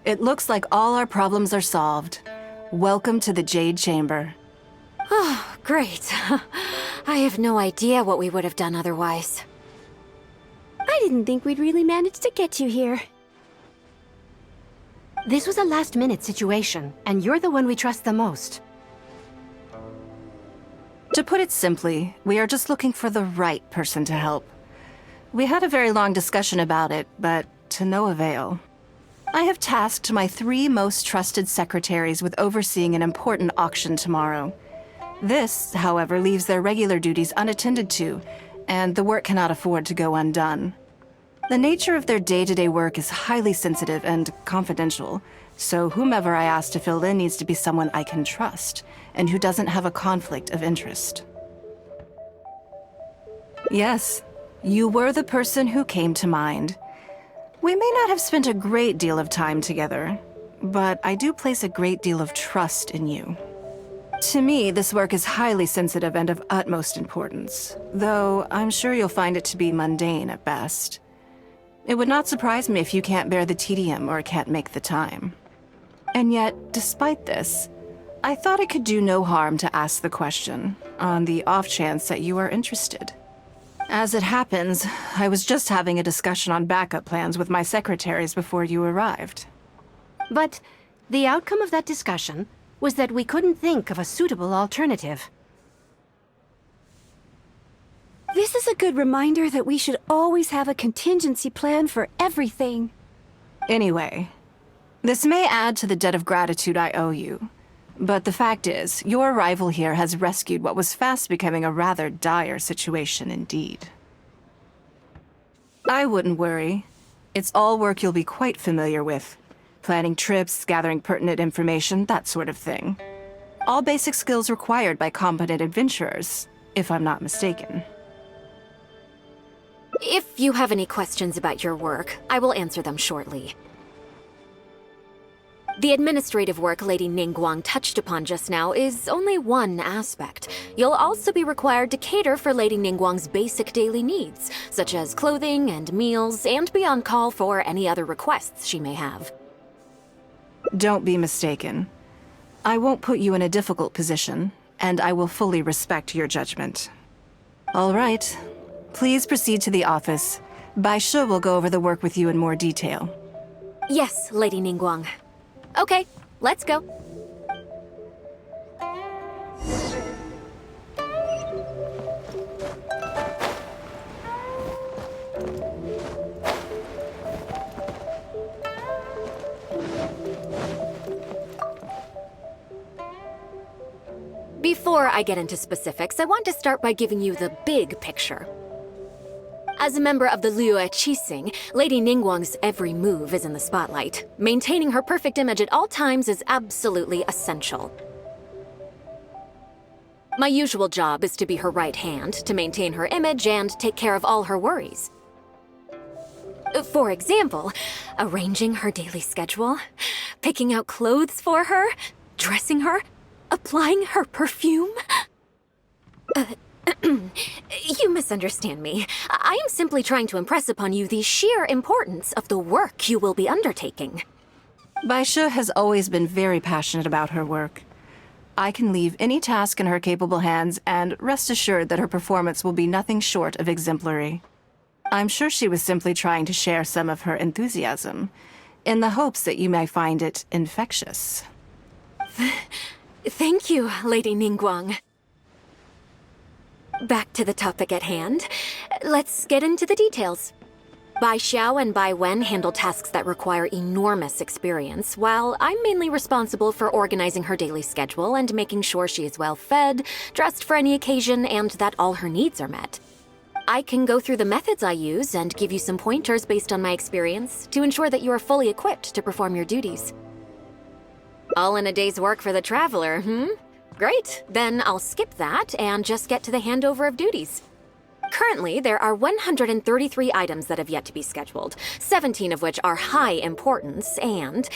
It looks like all our problems are solved. Welcome to the Jade Chamber. Oh, great. I have no idea what we would have done otherwise. I didn't think we'd really manage to get you here. This was a last-minute situation, and you're the one we trust the most. To put it simply, we are just looking for the right person to help. We had a very long discussion about it, but to no avail. I have tasked my 3 most trusted secretaries with overseeing an important auction tomorrow. This, however, leaves their regular duties unattended to, and the work cannot afford to go undone. The nature of their day-to-day work is highly sensitive and confidential, so whomever I ask to fill in needs to be someone I can trust, and who doesn't have a conflict of interest. Yes, you were the person who came to mind. We may not have spent a great deal of time together, but I do place a great deal of trust in you. To me, this work is highly sensitive and of utmost importance, though I'm sure you'll find it to be mundane at best. It would not surprise me if you can't bear the tedium or can't make the time. And yet, despite this, I thought it could do no harm to ask the question, on the off chance that you are interested. As it happens, I was just having a discussion on backup plans with my secretaries before you arrived. But the outcome of that discussion was that we couldn't think of a suitable alternative. This is a good reminder that we should always have a contingency plan for everything. Anyway, this may add to the debt of gratitude I owe you, but the fact is, your arrival here has rescued what was fast becoming a rather dire situation indeed. I wouldn't worry. It's all work you'll be quite familiar with. Planning trips, gathering pertinent information, that sort of thing. All basic skills required by competent adventurers, if I'm not mistaken. If you have any questions about your work, I will answer them shortly. The administrative work Lady Ningguang touched upon just now is only one aspect. You'll also be required to cater for Lady Ningguang's basic daily needs, such as clothing and meals, and be on call for any other requests she may have. Don't be mistaken. I won't put you in a difficult position, and I will fully respect your judgment. All right. Please proceed to the office. Bai Shi will go over the work with you in more detail. Yes, Lady Ningguang. Okay, let's go. Before I get into specifics, I want to start by giving you the big picture. As a member of the Liyue Qixing, Lady Ningguang's every move is in the spotlight. Maintaining her perfect image at all times is absolutely essential. My usual job is to be her right hand, to maintain her image and take care of all her worries. For example, arranging her daily schedule, picking out clothes for her, dressing her, applying her perfume. You misunderstand me. I am simply trying to impress upon you the sheer importance of the work you will be undertaking. Bai Shi has always been very passionate about her work. I can leave any task in her capable hands and rest assured that her performance will be nothing short of exemplary. I'm sure she was simply trying to share some of her enthusiasm, in the hopes that you may find it infectious. Thank you, Lady Ningguang. Back to the topic at hand. Let's get into the details. Bai Xiao and Bai Wen handle tasks that require enormous experience, while I'm mainly responsible for organizing her daily schedule and making sure she is well fed, dressed for any occasion, and that all her needs are met. I can go through the methods I use and give you some pointers based on my experience to ensure that you are fully equipped to perform your duties. All in a day's work for the traveler, Great, then I'll skip that and just get to the handover of duties. Currently, there are 133 items that have yet to be scheduled, 17 of which are high importance, and...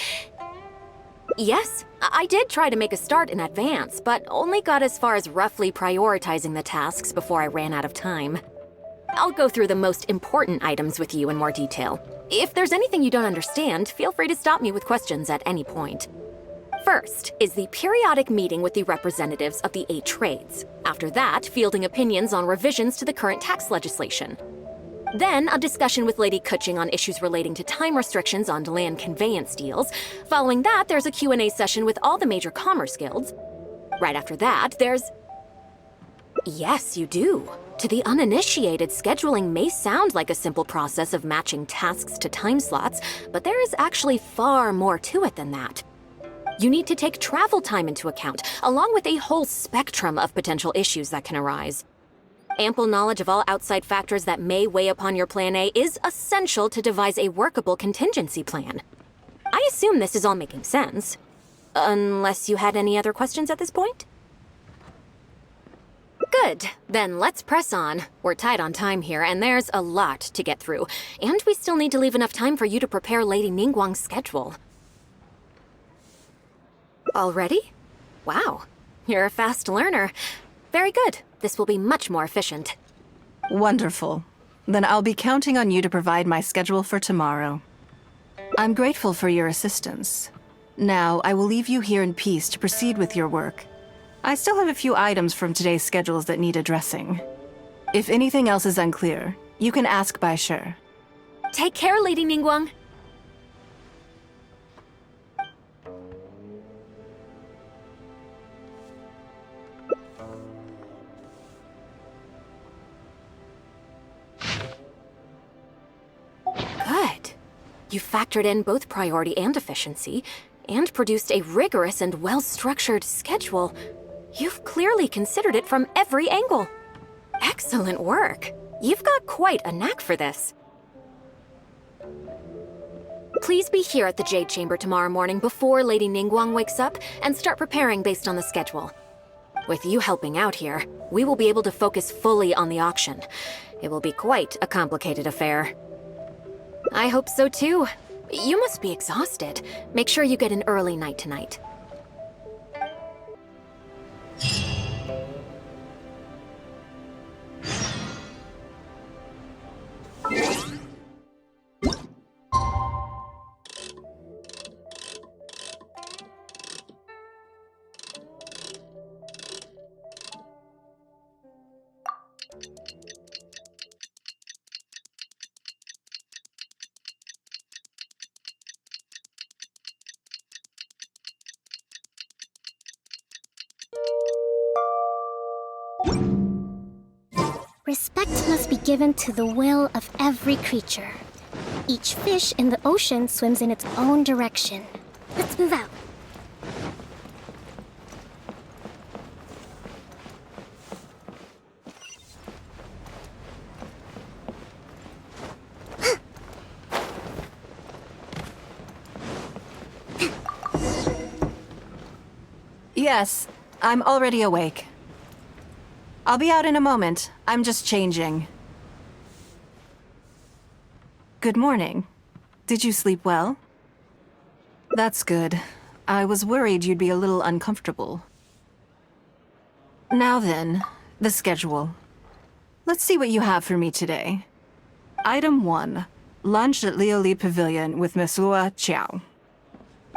Yes, I did try to make a start in advance, but only got as far as roughly prioritizing the tasks before I ran out of time. I'll go through the most important items with you in more detail. If there's anything you don't understand, feel free to stop me with questions at any point. First is the periodic meeting with the representatives of the 8 trades. After that, fielding opinions on revisions to the current tax legislation. Then, a discussion with Lady Qixing on issues relating to time restrictions on land conveyance deals. Following that, there's a Q&A session with all the major commerce guilds. Right after that, there's... Yes, you do. To the uninitiated, scheduling may sound like a simple process of matching tasks to time slots, but there is actually far more to it than that. You need to take travel time into account, along with a whole spectrum of potential issues that can arise. Ample knowledge of all outside factors that may weigh upon your Plan A is essential to devise a workable contingency plan. I assume this is all making sense. Unless you had any other questions at this point? Good. Then let's press on. We're tight on time here, and there's a lot to get through. And we still need to leave enough time for you to prepare Lady Ningguang's schedule. Already? Wow. You're a fast learner. Very good. This will be much more efficient. Wonderful. Then I'll be counting on you to provide my schedule for tomorrow. I'm grateful for your assistance. Now, I will leave you here in peace to proceed with your work. I still have a few items from today's schedules that need addressing. If anything else is unclear, you can ask Bai Shi. Take care, Lady Ningguang. Good. You factored in both priority and efficiency, and produced a rigorous and well-structured schedule. You've clearly considered it from every angle. Excellent work. You've got quite a knack for this. Please be here at the Jade Chamber tomorrow morning before Lady Ningguang wakes up and start preparing based on the schedule. With you helping out here, we will be able to focus fully on the auction. It will be quite a complicated affair. I hope so too. You must be exhausted. Make sure you get an early night tonight. Respect must be given to the will of every creature. Each fish in the ocean swims in its own direction. Let's move out. Yes, I'm already awake. I'll be out in a moment. I'm just changing. Good morning. Did you sleep well? That's good. I was worried you'd be a little uncomfortable. Now then, the schedule. Let's see what you have for me today. Item 1. Lunch at Liyue Pavilion with Miss Liyue Qixing.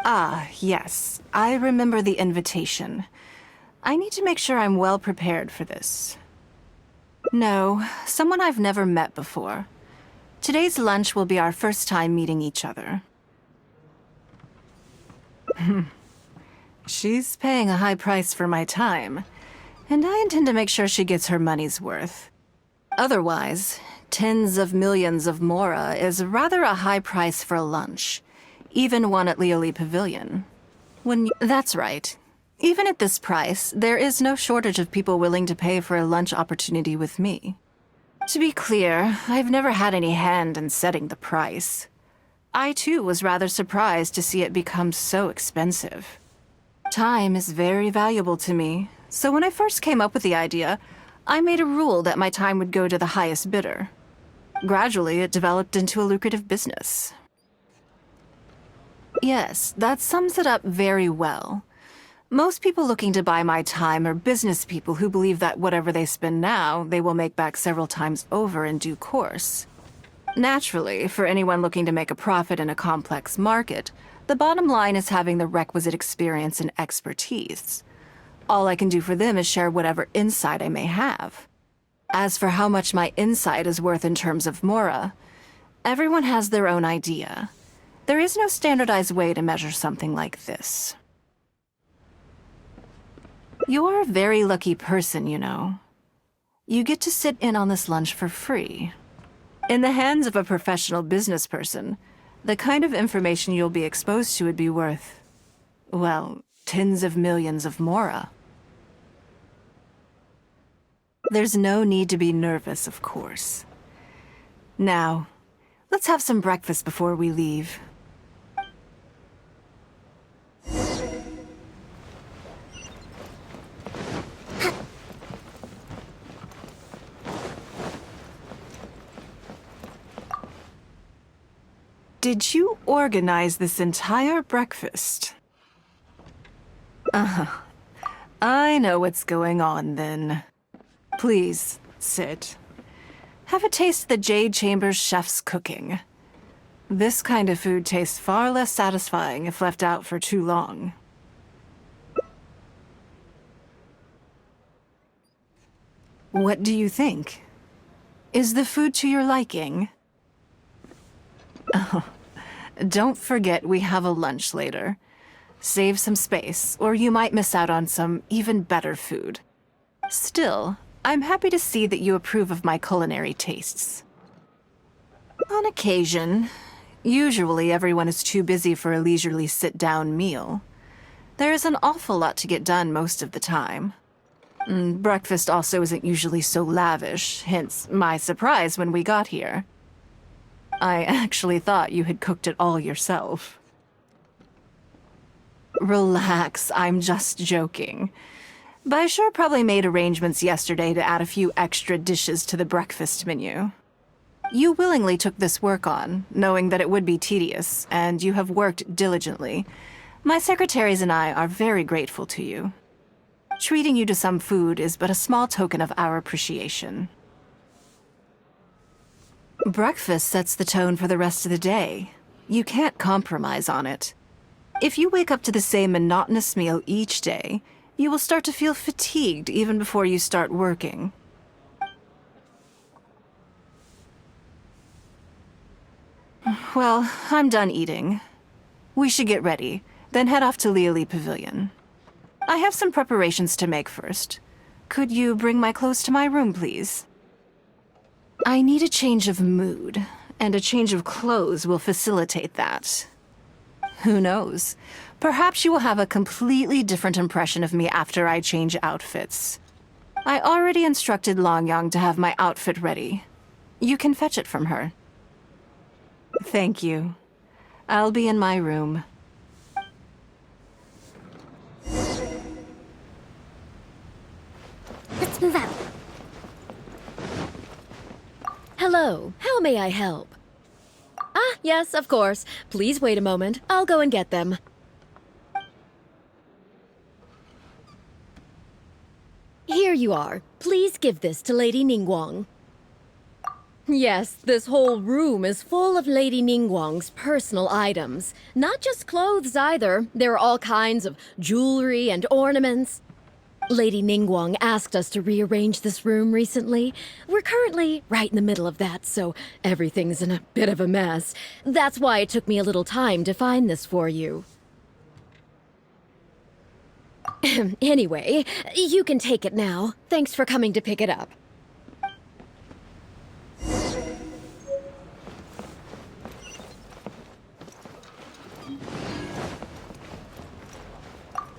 Ah, yes. I remember the invitation. I need to make sure I'm well prepared for this. No, someone I've never met before. Today's lunch will be our first time meeting each other. She's paying a high price for my time, and I intend to make sure she gets her money's worth. Otherwise, tens of millions of mora is rather a high price for a lunch, even one at Liyue Pavilion. That's right. Even at this price, there is no shortage of people willing to pay for a lunch opportunity with me. To be clear, I've never had any hand in setting the price. I too was rather surprised to see it become so expensive. Time is very valuable to me, so when I first came up with the idea, I made a rule that my time would go to the highest bidder. Gradually, it developed into a lucrative business. Yes, that sums it up very well. Most people looking to buy my time are business people who believe that whatever they spend now, they will make back several times over in due course. Naturally, for anyone looking to make a profit in a complex market, the bottom line is having the requisite experience and expertise. All I can do for them is share whatever insight I may have. As for how much my insight is worth in terms of mora, everyone has their own idea. There is no standardized way to measure something like this. You're a very lucky person, you know. You get to sit in on this lunch for free. In the hands of a professional business person, the kind of information you'll be exposed to would be worth, well, tens of millions of mora. There's no need to be nervous, of course. Now, let's have some breakfast before we leave. Did you organize this entire breakfast? Uh-huh. I know what's going on then. Please, sit. Have a taste of the Jade Chamber's chef's cooking. This kind of food tastes far less satisfying if left out for too long. What do you think? Is the food to your liking? Oh, don't forget we have a lunch later. Save some space, or you might miss out on some even better food. Still, I'm happy to see that you approve of my culinary tastes. On occasion, usually everyone is too busy for a leisurely sit-down meal. There is an awful lot to get done most of the time. Breakfast also isn't usually so lavish, hence my surprise when we got here. I actually thought you had cooked it all yourself. Relax, I'm just joking. Baisha probably made arrangements yesterday to add a few extra dishes to the breakfast menu. You willingly took this work on, knowing that it would be tedious, and you have worked diligently. My secretaries and I are very grateful to you. Treating you to some food is but a small token of our appreciation. Breakfast sets the tone for the rest of the day. You can't compromise on it. If you wake up to the same monotonous meal each day, you will start to feel fatigued even before you start working. Well, I'm done eating. We should get ready, then head off to Liyue Pavilion. I have some preparations to make first. Could you bring my clothes to my room, please? I need a change of mood, and a change of clothes will facilitate that. Who knows? Perhaps you will have a completely different impression of me after I change outfits. I already instructed Longyang to have my outfit ready. You can fetch it from her. Thank you. I'll be in my room. Let's move out. Hello, how may I help? Ah, yes, of course. Please wait a moment. I'll go and get them. Here you are. Please give this to Lady Ningguang. Yes, this whole room is full of Lady Ningguang's personal items. Not just clothes either. There are all kinds of jewelry and ornaments. Lady Ningguang asked us to rearrange this room recently. We're currently right in the middle of that, so everything's in a bit of a mess. That's why it took me a little time to find this for you. Anyway, you can take it now. Thanks for coming to pick it up.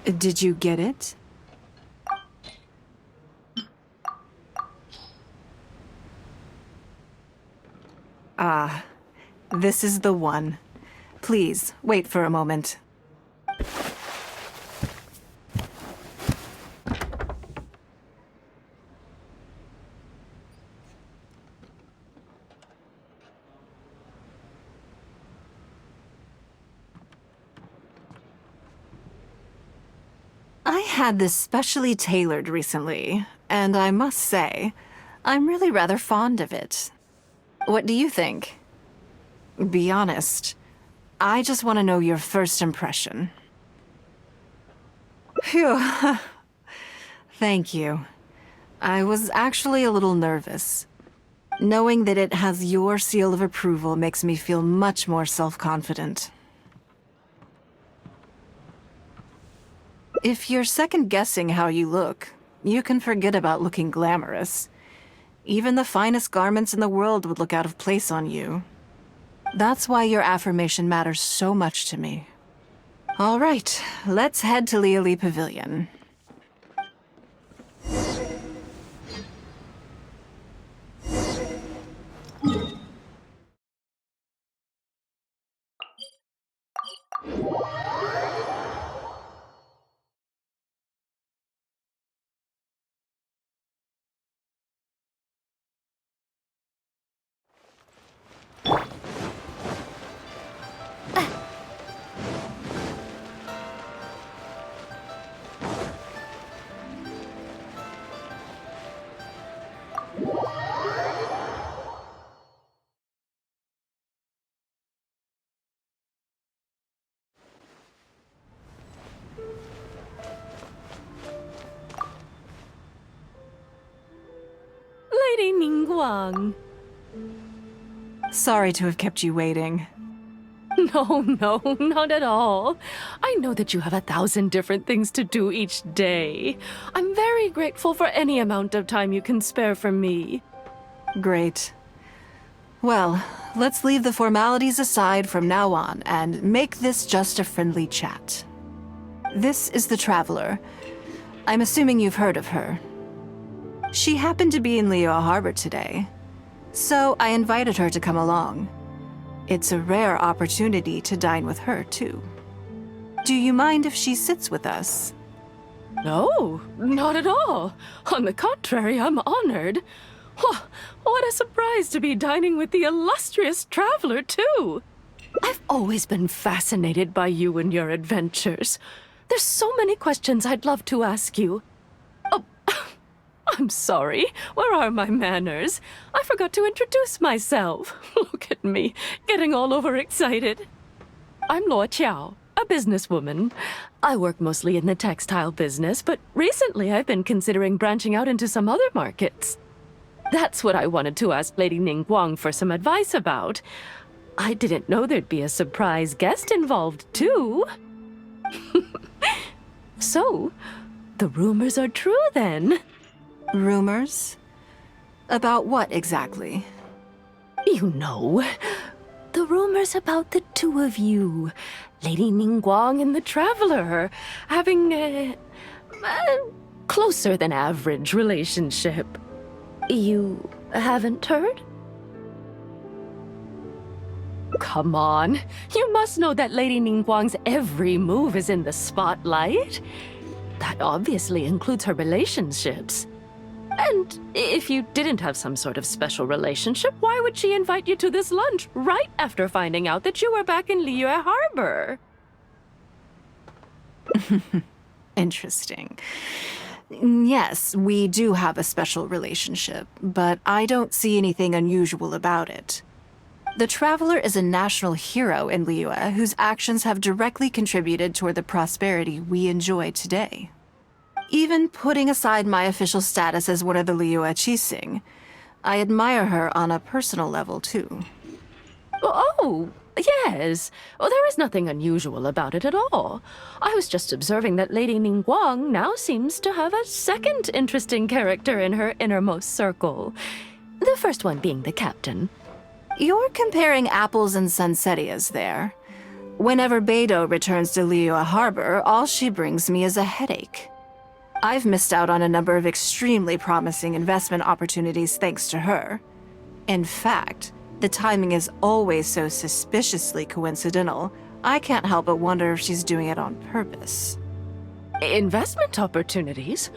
Did you get it? Ah, this is the one. Please, wait for a moment. I had this specially tailored recently, and I must say, I'm really rather fond of it. What do you think? Be honest. I just want to know your first impression. Phew. Thank you. I was actually a little nervous. Knowing that it has your seal of approval makes me feel much more self-confident. If you're second-guessing how you look, you can forget about looking glamorous. Even the finest garments in the world would look out of place on you. That's why your affirmation matters so much to me. All right, let's head to Liyue Pavilion. Lady Ningguang. Sorry to have kept you waiting. No, not at all. I know that you have 1,000 different things to do each day. I'm very grateful for any amount of time you can spare for me. Great. Well, let's leave the formalities aside from now on and make this just a friendly chat. This is the Traveler. I'm assuming you've heard of her. She happened to be in Liyue Harbor today, so I invited her to come along. It's a rare opportunity to dine with her, too. Do you mind if she sits with us? No, not at all. On the contrary, I'm honored. What a surprise to be dining with the illustrious Traveler, too. I've always been fascinated by you and your adventures. There's so many questions I'd love to ask you. Oh, I'm sorry. Where are my manners? I forgot to introduce myself. Look at me, getting all overexcited. I'm Luo Qiao, a businesswoman. I work mostly in the textile business, but recently I've been considering branching out into some other markets. That's what I wanted to ask Lady Ningguang for some advice about. I didn't know there'd be a surprise guest involved, too. So, the rumors are true then. Rumors? About what exactly? You know, the rumors about the two of you, Lady Ningguang and the Traveler, having a closer than average relationship. You haven't heard? Come on, you must know that Lady Ningguang's every move is in the spotlight. That obviously includes her relationships. And if you didn't have some sort of special relationship, why would she invite you to this lunch right after finding out that you were back in Liyue Harbor? Interesting. Yes, we do have a special relationship, but I don't see anything unusual about it. The Traveler is a national hero in Liyue whose actions have directly contributed toward the prosperity we enjoy today. Even putting aside my official status as one of the Liyue Qixing, I admire her on a personal level, too. Oh, yes. Well, there is nothing unusual about it at all. I was just observing that Lady Ningguang now seems to have a second interesting character in her innermost circle. The first one being the captain. You're comparing apples and sunsettias there. Whenever Beidou returns to Liyue Harbor, all she brings me is a headache. I've missed out on a number of extremely promising investment opportunities thanks to her. In fact, the timing is always so suspiciously coincidental, I can't help but wonder if she's doing it on purpose. Investment opportunities?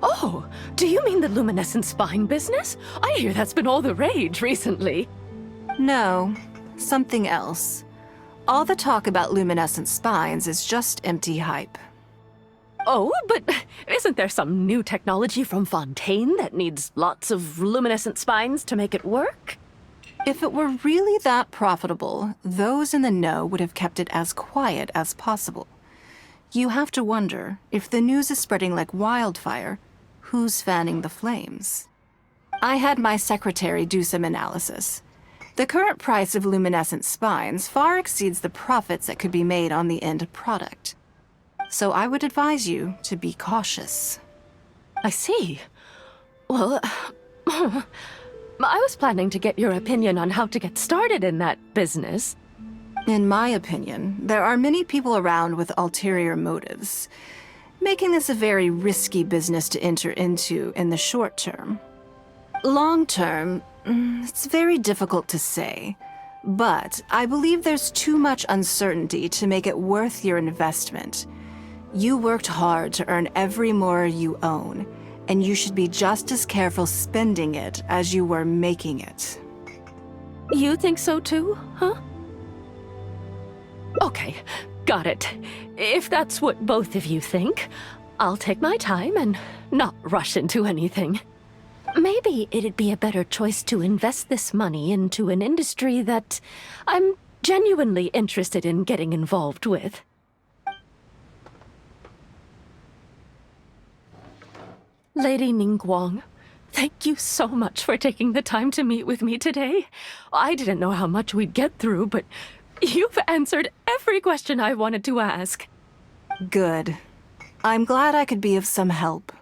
Oh, do you mean the luminescent spine business? I hear that's been all the rage recently. No, something else. All the talk about luminescent spines is just empty hype. Oh, but isn't there some new technology from Fontaine that needs lots of luminescent spines to make it work? If it were really that profitable, those in the know would have kept it as quiet as possible. You have to wonder, if the news is spreading like wildfire, who's fanning the flames? I had my secretary do some analysis. The current price of luminescent spines far exceeds the profits that could be made on the end product. So I would advise you to be cautious. I see. Well, I was planning to get your opinion on how to get started in that business. In my opinion, there are many people around with ulterior motives, making this a very risky business to enter into in the short term. Long term, it's very difficult to say, but I believe there's too much uncertainty to make it worth your investment. You worked hard to earn every more you own, and you should be just as careful spending it as you were making it. You think so too, huh? Okay, got it. If that's what both of you think, I'll take my time and not rush into anything. Maybe it'd be a better choice to invest this money into an industry that I'm genuinely interested in getting involved with. Lady Ningguang, thank you so much for taking the time to meet with me today. I didn't know how much we'd get through, but you've answered every question I wanted to ask. Good. I'm glad I could be of some help.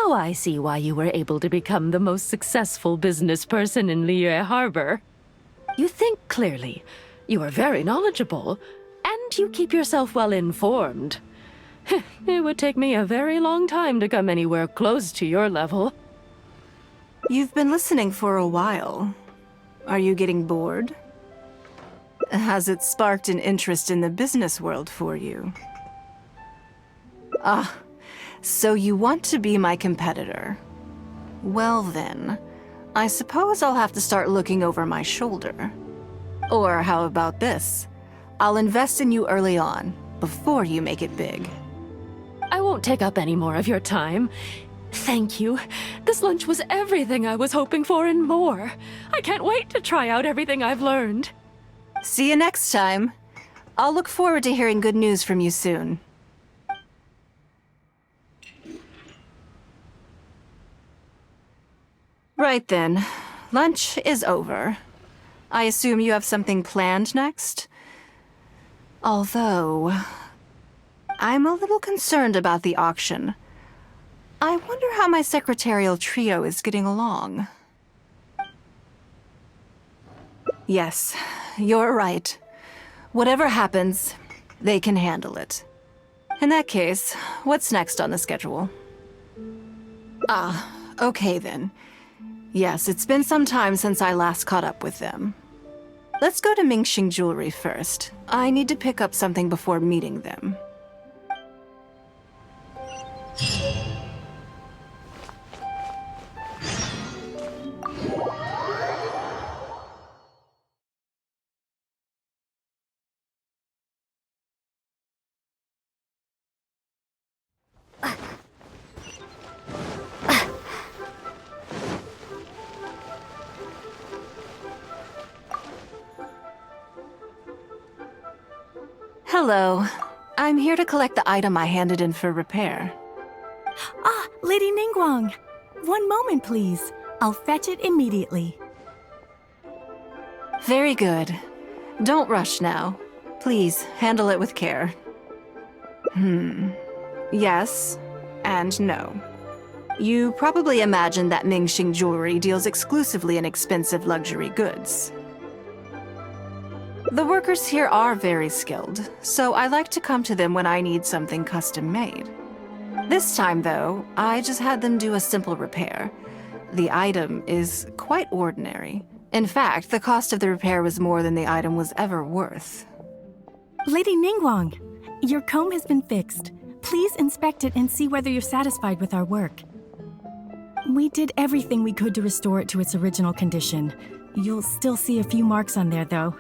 Now I see why you were able to become the most successful business person in Liyue Harbor. You think clearly, you are very knowledgeable, and you keep yourself well informed. It would take me a very long time to come anywhere close to your level. You've been listening for a while. Are you getting bored? Has it sparked an interest in the business world for you? Ah, so you want to be my competitor. Well then, I suppose I'll have to start looking over my shoulder. Or how about this? I'll invest in you early on, before you make it big. I won't take up any more of your time. Thank you. This lunch was everything I was hoping for and more. I can't wait to try out everything I've learned. See you next time. I'll look forward to hearing good news from you soon. Right then. Lunch is over. I assume you have something planned next? Although, I'm a little concerned about the auction. I wonder how my secretarial trio is getting along. Yes, you're right. Whatever happens, they can handle it. In that case, what's next on the schedule? Ah, okay then. Yes, it's been some time since I last caught up with them. Let's go to Mingxing Jewelry first. I need to pick up something before meeting them. Hello. I'm here to collect the item I handed in for repair. Ah, Lady Ningguang. One moment, please. I'll fetch it immediately. Very good. Don't rush now. Please, handle it with care. Yes and no. You probably imagine that Mingxing Jewelry deals exclusively in expensive luxury goods. The workers here are very skilled, so I like to come to them when I need something custom-made. This time, though, I just had them do a simple repair. The item is quite ordinary. In fact, the cost of the repair was more than the item was ever worth. Lady Ningguang, your comb has been fixed. Please inspect it and see whether you're satisfied with our work. We did everything we could to restore it to its original condition. You'll still see a few marks on there, though.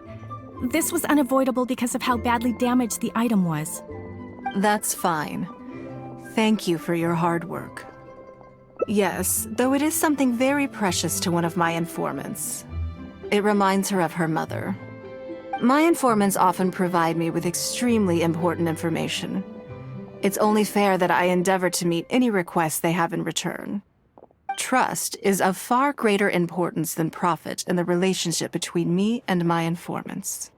This was unavoidable because of how badly damaged the item was. That's fine. Thank you for your hard work. Yes, though it is something very precious to one of my informants. It reminds her of her mother. My informants often provide me with extremely important information. It's only fair that I endeavor to meet any requests they have in return. Trust is of far greater importance than profit in the relationship between me and my informants.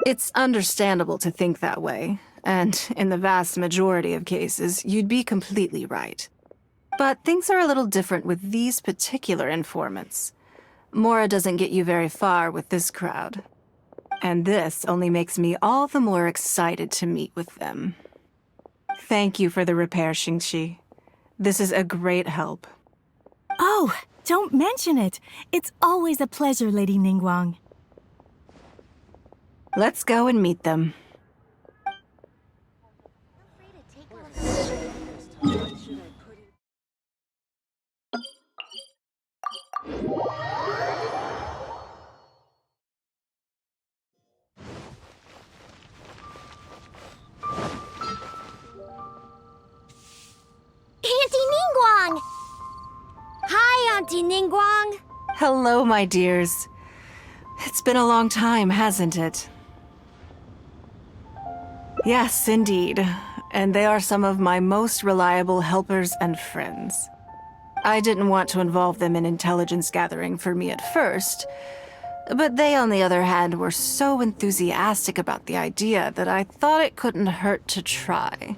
It's understandable to think that way, and in the vast majority of cases, you'd be completely right. But things are a little different with these particular informants. Mora doesn't get you very far with this crowd. And this only makes me all the more excited to meet with them. Thank you for the repair, Xingqi. This is a great help. Oh, don't mention it. It's always a pleasure, Lady Ningguang. Let's go and meet them. Auntie Ningguang! Hi, Auntie Ningguang! Hello, my dears. It's been a long time, hasn't it? Yes, indeed. And they are some of my most reliable helpers and friends. I didn't want to involve them in intelligence gathering for me at first, but they, on the other hand, were so enthusiastic about the idea that I thought it couldn't hurt to try.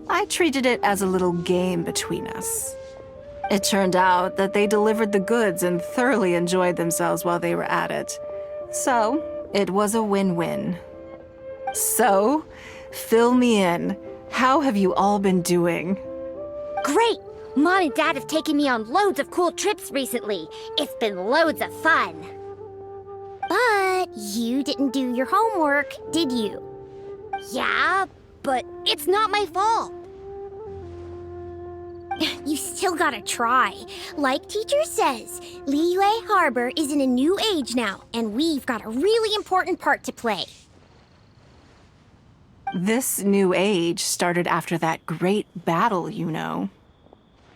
I treated it as a little game between us. It turned out that they delivered the goods and thoroughly enjoyed themselves while they were at it. So, it was a win-win. So, fill me in. How have you all been doing? Great! Mom and Dad have taken me on loads of cool trips recently. It's been loads of fun. But you didn't do your homework, did you? Yeah, but it's not my fault. You still gotta try. Like teacher says, Liyue Harbor is in a new age now, and we've got a really important part to play. This new age started after that great battle, you know.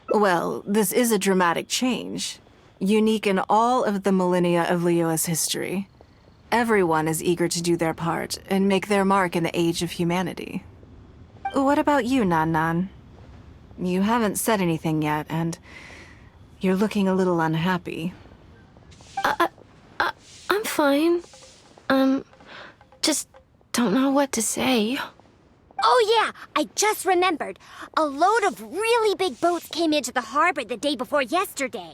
Well, this is a dramatic change, unique in all of the millennia of Liyue's history. Everyone is eager to do their part and make their mark in the age of humanity. What about you, Nan? You haven't said anything yet, and you're looking a little unhappy. I'm fine. Just don't know what to say. Oh yeah, I just remembered. A load of really big boats came into the harbor the day before yesterday.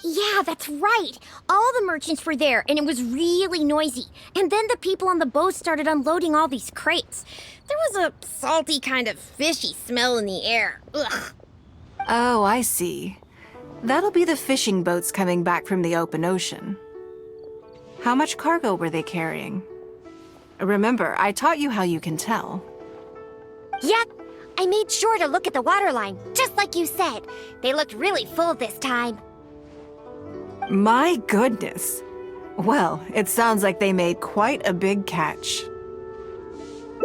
Yeah, that's right. All the merchants were there, and it was really noisy. And then the people on the boat started unloading all these crates. There was a salty kind of fishy smell in the air. Ugh. Oh, I see. That'll be the fishing boats coming back from the open ocean. How much cargo were they carrying? Remember, I taught you how you can tell. Yep, I made sure to look at the waterline, just like you said. They looked really full this time. My goodness. Well, it sounds like they made quite a big catch.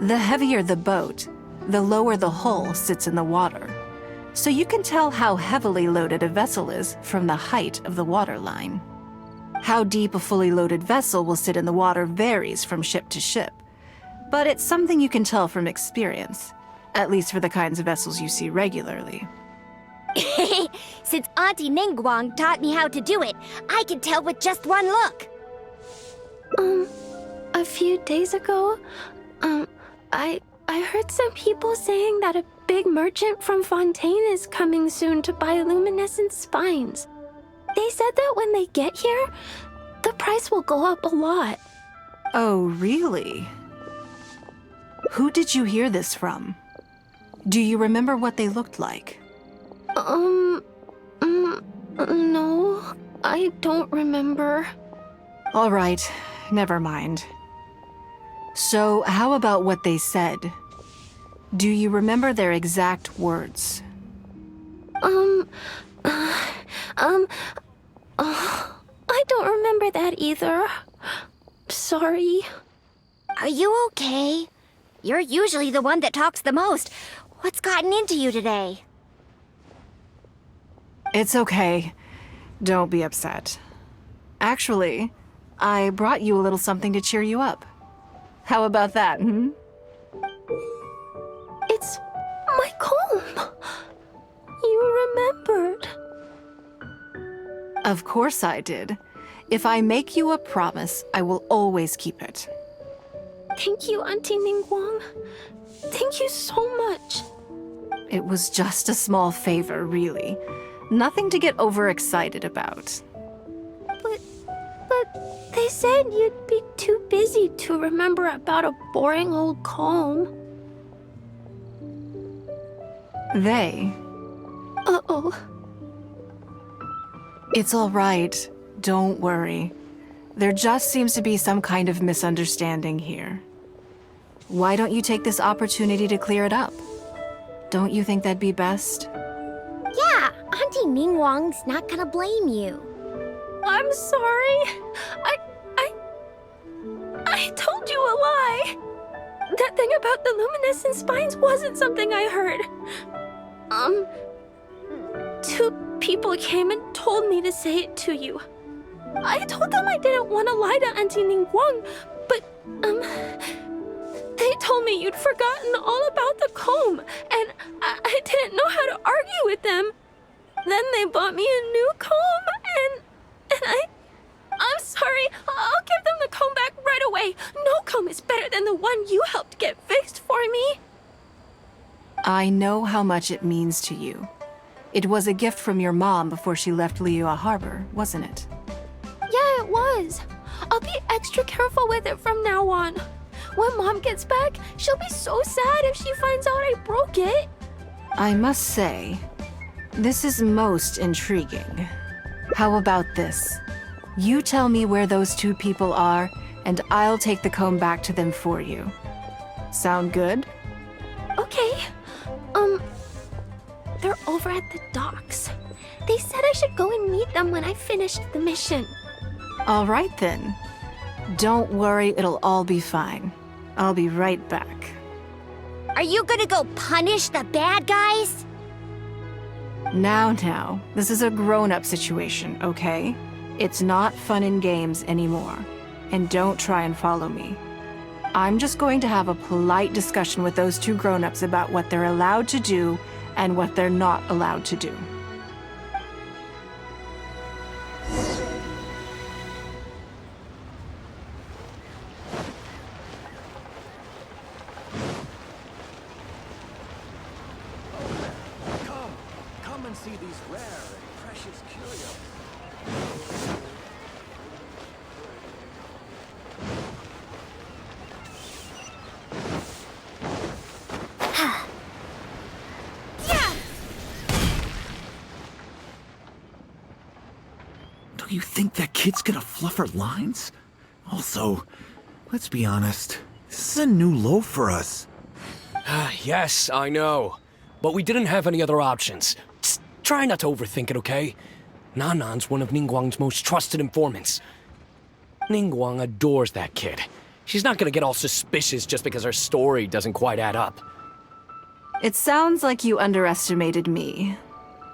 The heavier the boat, the lower the hull sits in the water. So you can tell how heavily loaded a vessel is from the height of the waterline. How deep a fully loaded vessel will sit in the water varies from ship to ship. But it's something you can tell from experience, at least for the kinds of vessels you see regularly. Since Auntie Ningguang taught me how to do it, I can tell with just one look. A few days ago, I heard some people saying that a big merchant from Fontaine is coming soon to buy luminescent spines. They said that when they get here, the price will go up a lot. Oh, really? Who did you hear this from? Do you remember what they looked like? No, I don't remember. All right, never mind. So, how about what they said? Do you remember their exact words? I don't remember that either. Sorry. Are you okay? You're usually the one that talks the most. What's gotten into you today? It's okay. Don't be upset. Actually, I brought you a little something to cheer you up. How about that, It's my comb. You remembered. Of course I did. If I make you a promise, I will always keep it. Thank you, Auntie Ningguang. Thank you so much. It was just a small favor, really. Nothing to get overexcited about. But they said you'd be too busy to remember about a boring old comb. They? Uh-oh. It's all right. Don't worry. There just seems to be some kind of misunderstanding here. Why don't you take this opportunity to clear it up? Don't you think that'd be best? Yeah, Auntie Ningguang's not gonna blame you. I'm sorry. I told you a lie. That thing about the luminescent spines wasn't something I heard. Two people came and told me to say it to you. I told them I didn't want to lie to Auntie Ningguang, but, they told me you'd forgotten all about the comb, and I didn't know how to argue with them. Then they bought me a new comb, and I'm sorry. I'll give them the comb back right away. No comb is better than the one you helped get fixed for me. I know how much it means to you. It was a gift from your mom before she left Liyue Harbor, wasn't it? Yeah, it was. I'll be extra careful with it from now on. When Mom gets back, she'll be so sad if she finds out I broke it. I must say, this is most intriguing. How about this? You tell me where those two people are, and I'll take the comb back to them for you. Sound good? Okay. They're over at the docks. They said I should go and meet them when I finished the mission. All right then. Don't worry, it'll all be fine. I'll be right back. Are you gonna go punish the bad guys? Now, this is a grown-up situation, okay? It's not fun and games anymore. And don't try and follow me. I'm just going to have a polite discussion with those two grown-ups about what they're allowed to do and what they're not allowed to do. Come and see these rare and precious curios. Do you think that kid's gonna fluff her lines? Also, let's be honest, this is a new low for us. Yes, I know. But we didn't have any other options. Just try not to overthink it, okay? Nanan's one of Ningguang's most trusted informants. Ningguang adores that kid. She's not gonna get all suspicious just because her story doesn't quite add up. It sounds like you underestimated me.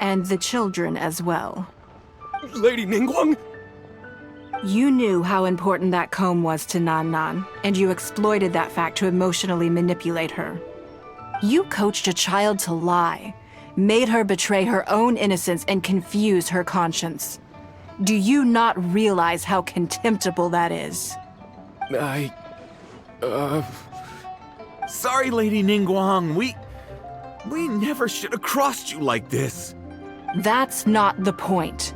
And the children as well. Lady Ningguang? You knew how important that comb was to Nan, and you exploited that fact to emotionally manipulate her. You coached a child to lie, made her betray her own innocence and confuse her conscience. Do you not realize how contemptible that is? Sorry, Lady Ningguang, we never should have crossed you like this. That's not the point.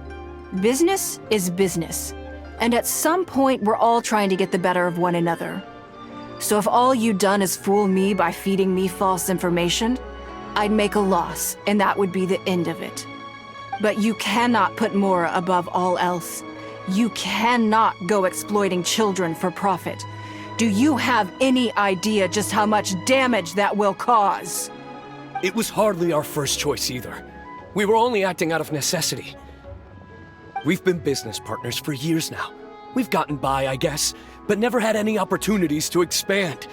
Business is business. And at some point, we're all trying to get the better of one another. So if all you've done is fool me by feeding me false information, I'd make a loss, and that would be the end of it. But you cannot put Mora above all else. You cannot go exploiting children for profit. Do you have any idea just how much damage that will cause? It was hardly our first choice either. We were only acting out of necessity. We've been business partners for years now. We've gotten by, I guess, but never had any opportunities to expand.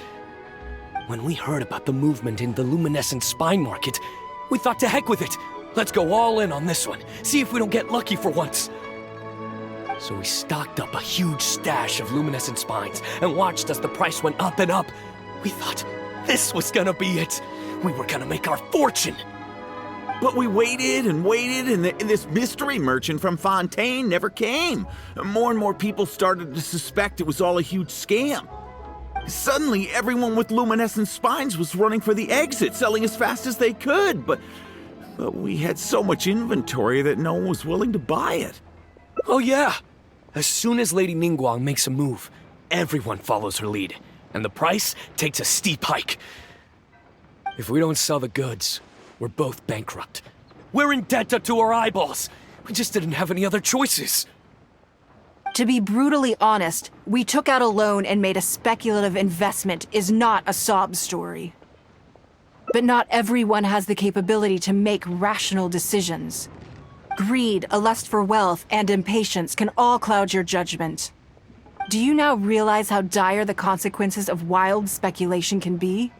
When we heard about the movement in the luminescent spine market, we thought to heck with it. Let's go all in on this one, see if we don't get lucky for once. So we stocked up a huge stash of luminescent spines and watched as the price went up and up. We thought this was gonna be it. We were gonna make our fortune. But we waited and waited, and this mystery merchant from Fontaine never came. More and more people started to suspect it was all a huge scam. Suddenly, everyone with luminescent spines was running for the exit, selling as fast as they could, but we had so much inventory that no one was willing to buy it. Oh yeah! As soon as Lady Ningguang makes a move, everyone follows her lead, and the price takes a steep hike. If we don't sell the goods, we're both bankrupt. We're in debt up to our eyeballs. We just didn't have any other choices. To be brutally honest, we took out a loan and made a speculative investment is not a sob story. But not everyone has the capability to make rational decisions. Greed, a lust for wealth, and impatience can all cloud your judgment. Do you now realize how dire the consequences of wild speculation can be?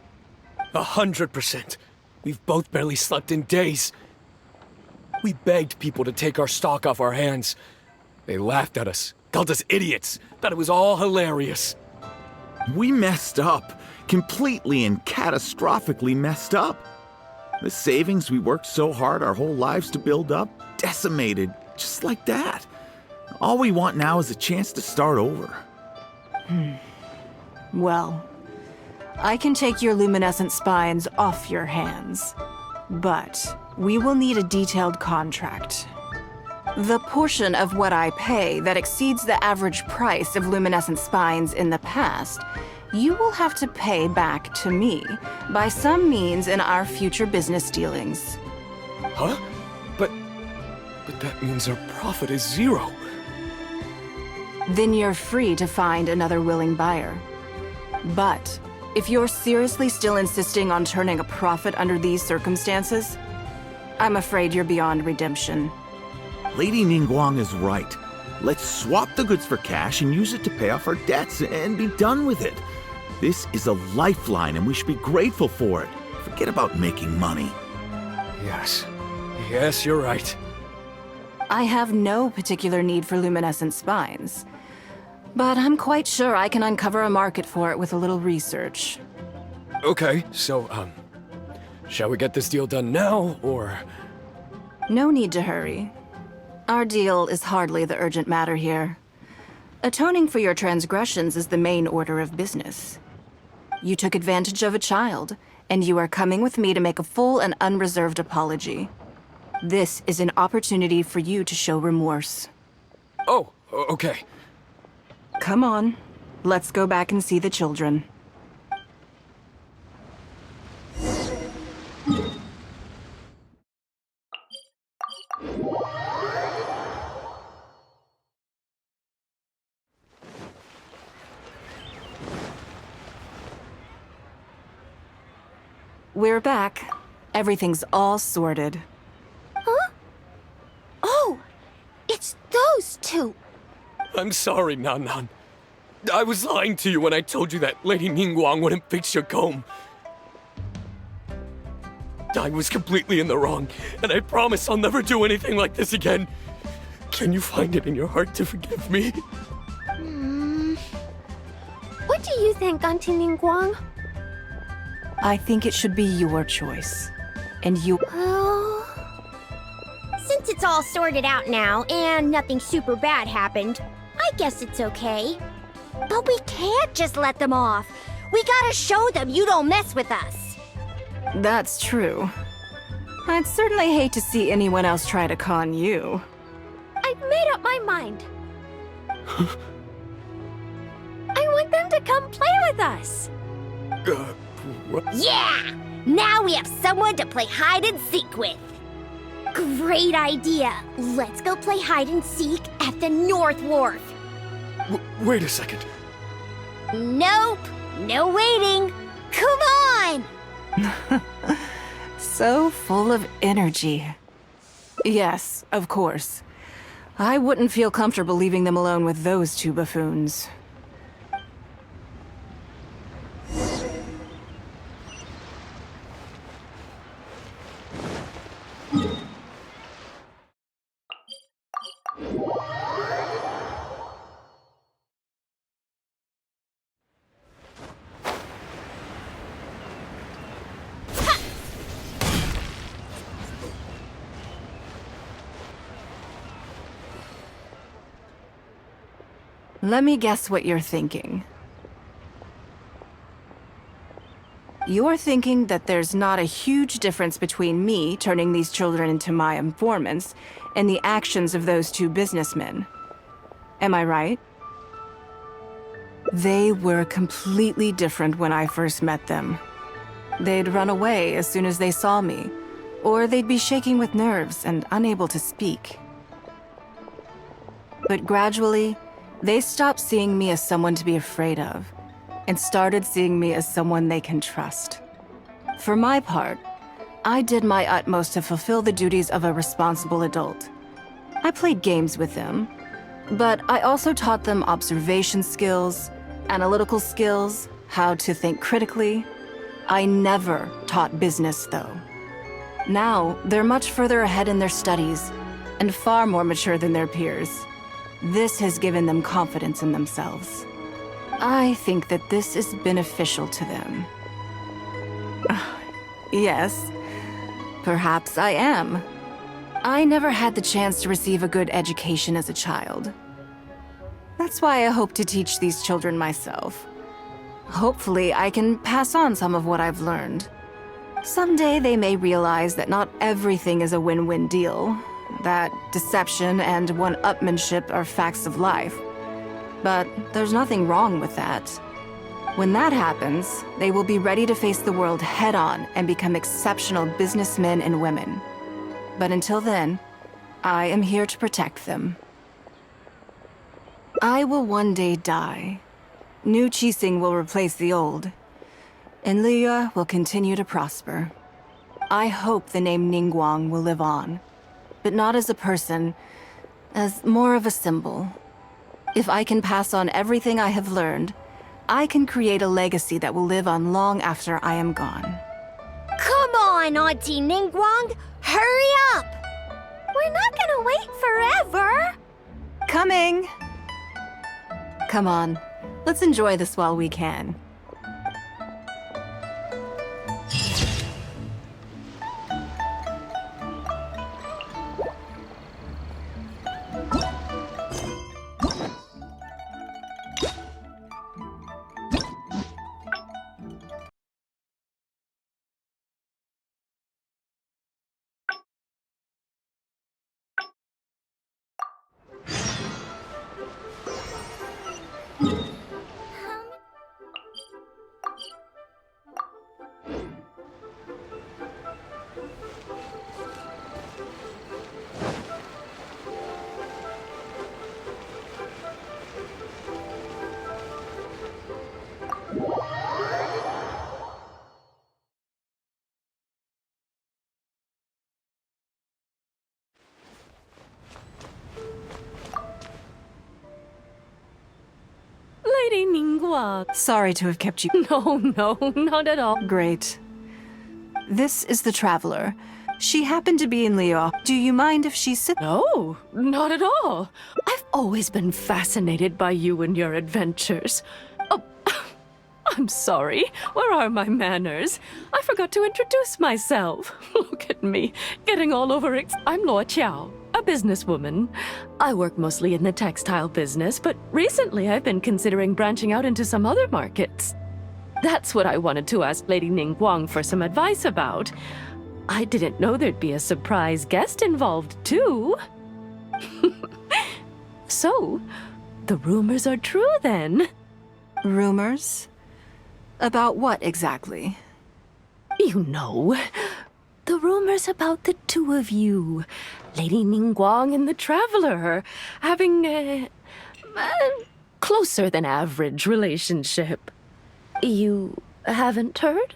100%. We've both barely slept in days. We begged people to take our stock off our hands. They laughed at us, called us idiots, thought it was all hilarious. We messed up. Completely and catastrophically messed up. The savings we worked so hard our whole lives to build up, decimated, just like that. All we want now is a chance to start over. Well, I can take your luminescent spines off your hands, but we will need a detailed contract. The portion of what I pay that exceeds the average price of luminescent spines in the past, you will have to pay back to me by some means in our future business dealings. Huh? But that means our profit is zero. Then you're free to find another willing buyer. But if you're seriously still insisting on turning a profit under these circumstances, I'm afraid you're beyond redemption. Lady Ningguang is right. Let's swap the goods for cash and use it to pay off our debts and be done with it. This is a lifeline and we should be grateful for it. Forget about making money. Yes, you're right. I have no particular need for luminescent spines, but I'm quite sure I can uncover a market for it with a little research. Okay, so, shall we get this deal done now, or...? No need to hurry. Our deal is hardly the urgent matter here. Atoning for your transgressions is the main order of business. You took advantage of a child, and you are coming with me to make a full and unreserved apology. This is an opportunity for you to show remorse. Oh, okay. Come on, let's go back and see the children. We're back. Everything's all sorted. Huh? Oh, it's those two. I'm sorry, Nan. I was lying to you when I told you that Lady Ningguang wouldn't fix your comb. I was completely in the wrong, and I promise I'll never do anything like this again. Can you find it in your heart to forgive me? What do you think, Auntie Ningguang? I think it should be your choice. And you... Well... Since it's all sorted out now, and nothing super bad happened, I guess it's okay. But we can't just let them off. We gotta show them you don't mess with us. That's true. I'd certainly hate to see anyone else try to con you. I've made up my mind. I want them to come play with us. What? Yeah! Now we have someone to play hide and seek with. Great idea. Let's go play hide and seek at the North Wharf. Wait a second. Nope. No waiting. Come on! So full of energy. Yes, of course. I wouldn't feel comfortable leaving them alone with those two buffoons. Let me guess what you're thinking. You're thinking that there's not a huge difference between me turning these children into my informants and the actions of those two businessmen. Am I right? They were completely different when I first met them. They'd run away as soon as they saw me, or they'd be shaking with nerves and unable to speak. But gradually, they stopped seeing me as someone to be afraid of, and started seeing me as someone they can trust. For my part, I did my utmost to fulfill the duties of a responsible adult. I played games with them, but I also taught them observation skills, analytical skills, how to think critically. I never taught business, though. Now, they're much further ahead in their studies, and far more mature than their peers. This has given them confidence in themselves. I think that this is beneficial to them. Yes, perhaps I am. I never had the chance to receive a good education as a child. That's why I hope to teach these children myself. Hopefully, I can pass on some of what I've learned. Someday they may realize that not everything is a win-win deal, that deception and one-upmanship are facts of life. But there's nothing wrong with that. When that happens, they will be ready to face the world head-on and become exceptional businessmen and women. But until then, I am here to protect them. I will one day die. New Qixing will replace the old, and Liyue will continue to prosper. I hope the name Ningguang will live on, but not as a person, as more of a symbol. If I can pass on everything I have learned, I can create a legacy that will live on long after I am gone. Come on, Auntie Ningguang! Hurry up! We're not gonna wait forever! Coming! Come on, let's enjoy this while we can. Lady Ningguang. Sorry to have kept you. No, not at all. Great. This is the Traveler. She happened to be in Liyue. Do you mind if she sits? No, not at all. I've always been fascinated by you and your adventures. Oh, I'm sorry. Where are my manners? I forgot to introduce myself. Look at me, getting all over it. I'm Luo Qiao, a businesswoman. I work mostly in the textile business, but recently I've been considering branching out into some other markets. That's what I wanted to ask Lady Ningguang for some advice about. I didn't know there'd be a surprise guest involved, too. So, the rumors are true, then? Rumors? About what exactly? You know, the rumors about the two of you, Lady Ningguang and the Traveler, having a closer than average relationship. You haven't heard?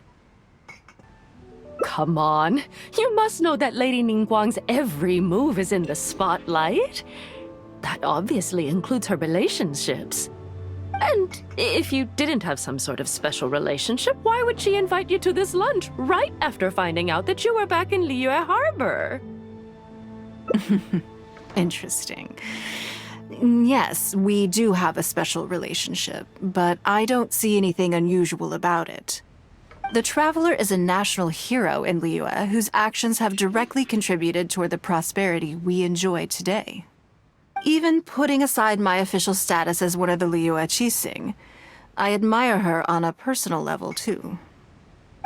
Come on, you must know that Lady Ningguang's every move is in the spotlight. That obviously includes her relationships. And if you didn't have some sort of special relationship, why would she invite you to this lunch right after finding out that you were back in Liyue Harbor? Interesting. Yes, we do have a special relationship, but I don't see anything unusual about it. The Traveler is a national hero in Liyue whose actions have directly contributed toward the prosperity we enjoy today. Even putting aside my official status as one of the Liyue Qixing, I admire her on a personal level, too.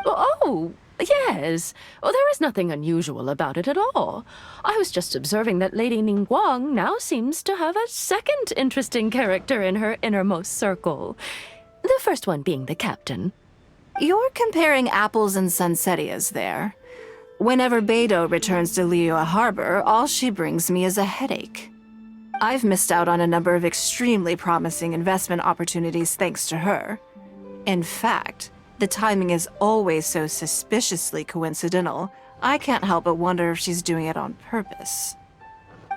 Oh, yes. Oh, there is nothing unusual about it at all. I was just observing that Lady Ningguang now seems to have a second interesting character in her innermost circle. The first one being the captain. You're comparing apples and sunsettias there. Whenever Beidou returns to Liyue Harbor, all she brings me is a headache. I've missed out on a number of extremely promising investment opportunities thanks to her. In fact, the timing is always so suspiciously coincidental, I can't help but wonder if she's doing it on purpose.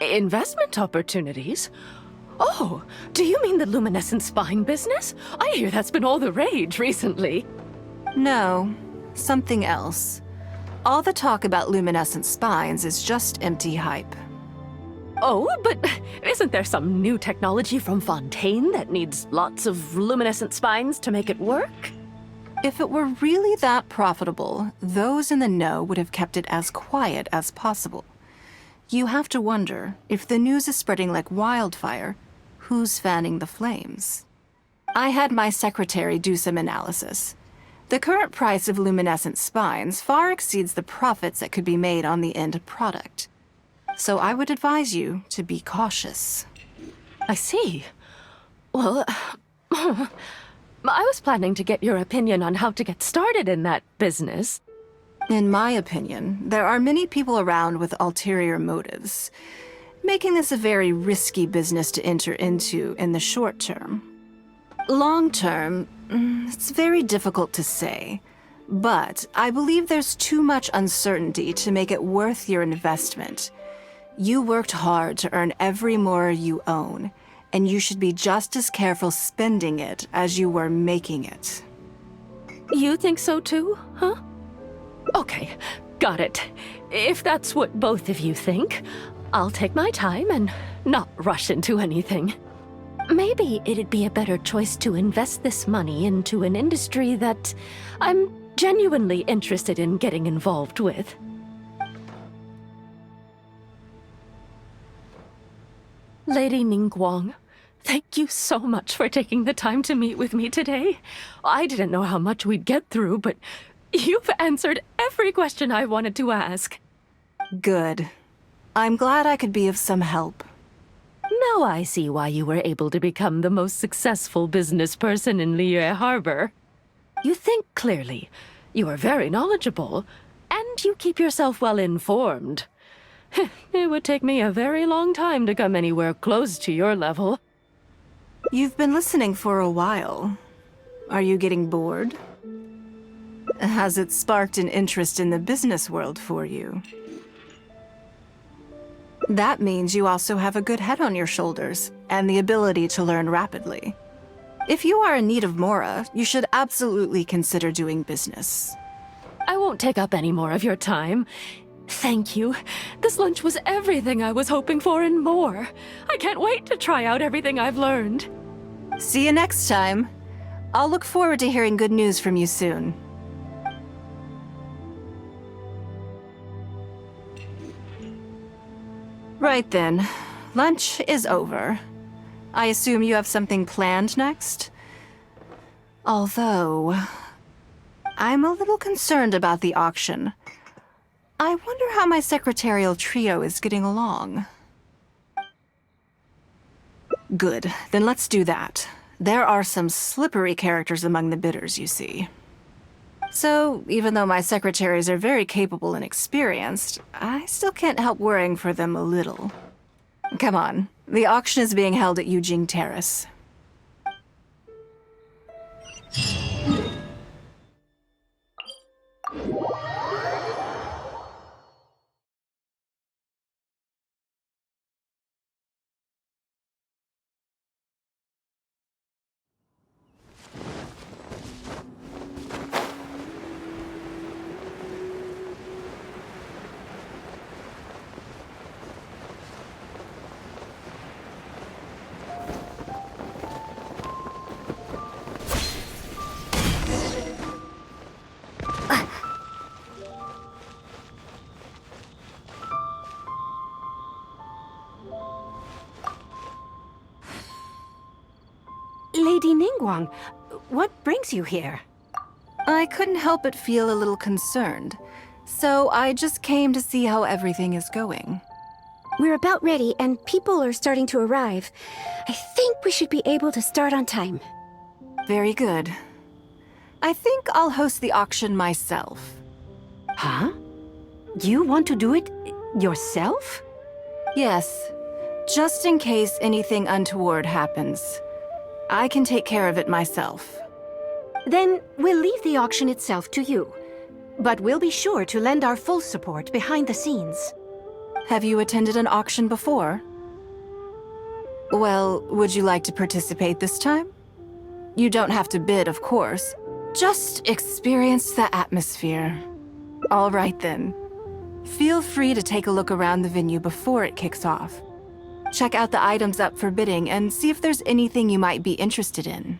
Investment opportunities? Oh, do you mean the luminescent spine business? I hear that's been all the rage recently. No, something else. All the talk about luminescent spines is just empty hype. Oh, but isn't there some new technology from Fontaine that needs lots of luminescent spines to make it work? If it were really that profitable, those in the know would have kept it as quiet as possible. You have to wonder, if the news is spreading like wildfire, who's fanning the flames? I had my secretary do some analysis. The current price of luminescent spines far exceeds the profits that could be made on the end product. So I would advise you to be cautious. I see. Well, I was planning to get your opinion on how to get started in that business. In my opinion, there are many people around with ulterior motives, making this a very risky business to enter into in the short term. Long term, it's very difficult to say, but I believe there's too much uncertainty to make it worth your investment. You worked hard to earn every mora you own, and you should be just as careful spending it as you were making it. You think so too, huh? Okay, got it. If that's what both of you think, I'll take my time and not rush into anything. Maybe it'd be a better choice to invest this money into an industry that I'm genuinely interested in getting involved with. Lady Ningguang, thank you so much for taking the time to meet with me today. I didn't know how much we'd get through, but you've answered every question I wanted to ask. Good. I'm glad I could be of some help. Now I see why you were able to become the most successful business person in Liyue Harbor. You think clearly, you are very knowledgeable, and you keep yourself well informed. It would take me a very long time to come anywhere close to your level. You've been listening for a while. Are you getting bored? Has it sparked an interest in the business world for you? That means you also have a good head on your shoulders and the ability to learn rapidly. If you are in need of mora, you should absolutely consider doing business. I won't take up any more of your time. Thank you. This lunch was everything I was hoping for and more. I can't wait to try out everything I've learned. See you next time. I'll look forward to hearing good news from you soon. Right then. Lunch is over. I assume you have something planned next? Although, I'm a little concerned about the auction. I wonder how my secretarial trio is getting along. Good, then let's do that. There are some slippery characters among the bidders, you see. So, even though my secretaries are very capable and experienced, I still can't help worrying for them a little. Come on, the auction is being held at Yujing Terrace. Lady Ningguang, what brings you here? I couldn't help but feel a little concerned, so I just came to see how everything is going. We're about ready, and people are starting to arrive. I think we should be able to start on time. Very good. I think I'll host the auction myself. Huh? You want to do it yourself? Yes, just in case anything untoward happens. I can take care of it myself. Then we'll leave the auction itself to you. But we'll be sure to lend our full support behind the scenes. Have you attended an auction before? Well, would you like to participate this time? You don't have to bid, of course. Just experience the atmosphere. All right then. Feel free to take a look around the venue before it kicks off. Check out the items up for bidding and see if there's anything you might be interested in.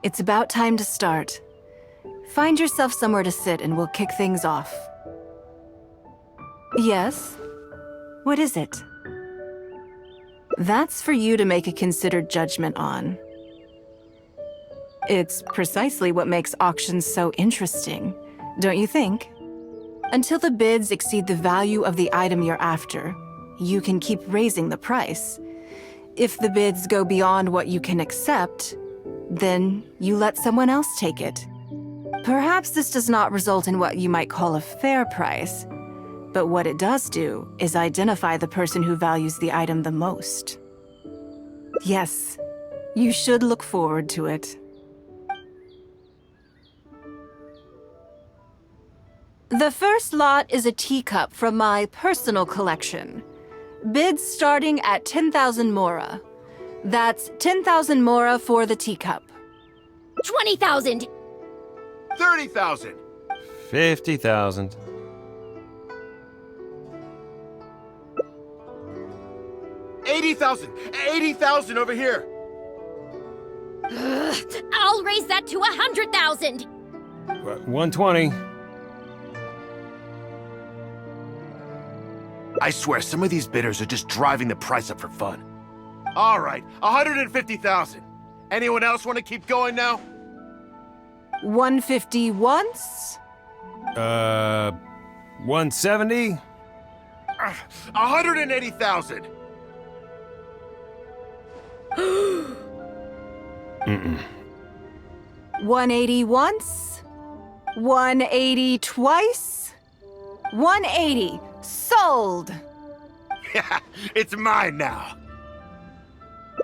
It's about time to start. Find yourself somewhere to sit and we'll kick things off. Yes? What is it? That's for you to make a considered judgment on. It's precisely what makes auctions so interesting, don't you think? Until the bids exceed the value of the item you're after, you can keep raising the price. If the bids go beyond what you can accept, then you let someone else take it. Perhaps this does not result in what you might call a fair price, but what it does do is identify the person who values the item the most. Yes, you should look forward to it. The first lot is a teacup from my personal collection. Bids starting at 10,000 mora. That's 10,000 mora for the teacup. 20,000! 30,000! 50,000. 80,000! 80,000 over here! I'll raise that to 100,000! 120. I swear, some of these bidders are just driving the price up for fun. All right, 150,000. Anyone else want to keep going now? 150 once? 170? 180,000. Mm-mm. 180 once? 180 twice? 180. Sold! Yeah, it's mine now.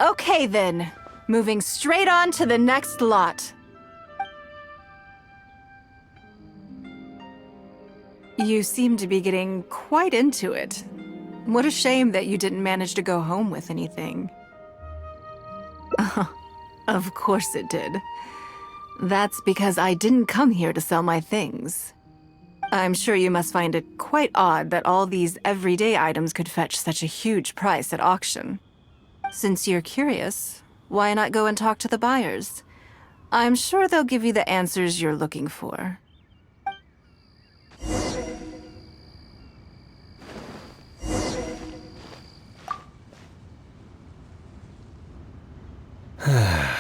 Okay then, moving straight on to the next lot. You seem to be getting quite into it. What a shame that you didn't manage to go home with anything. Of course it did. That's because I didn't come here to sell my things. I'm sure you must find it quite odd that all these everyday items could fetch such a huge price at auction. Since you're curious, why not go and talk to the buyers? I'm sure they'll give you the answers you're looking for.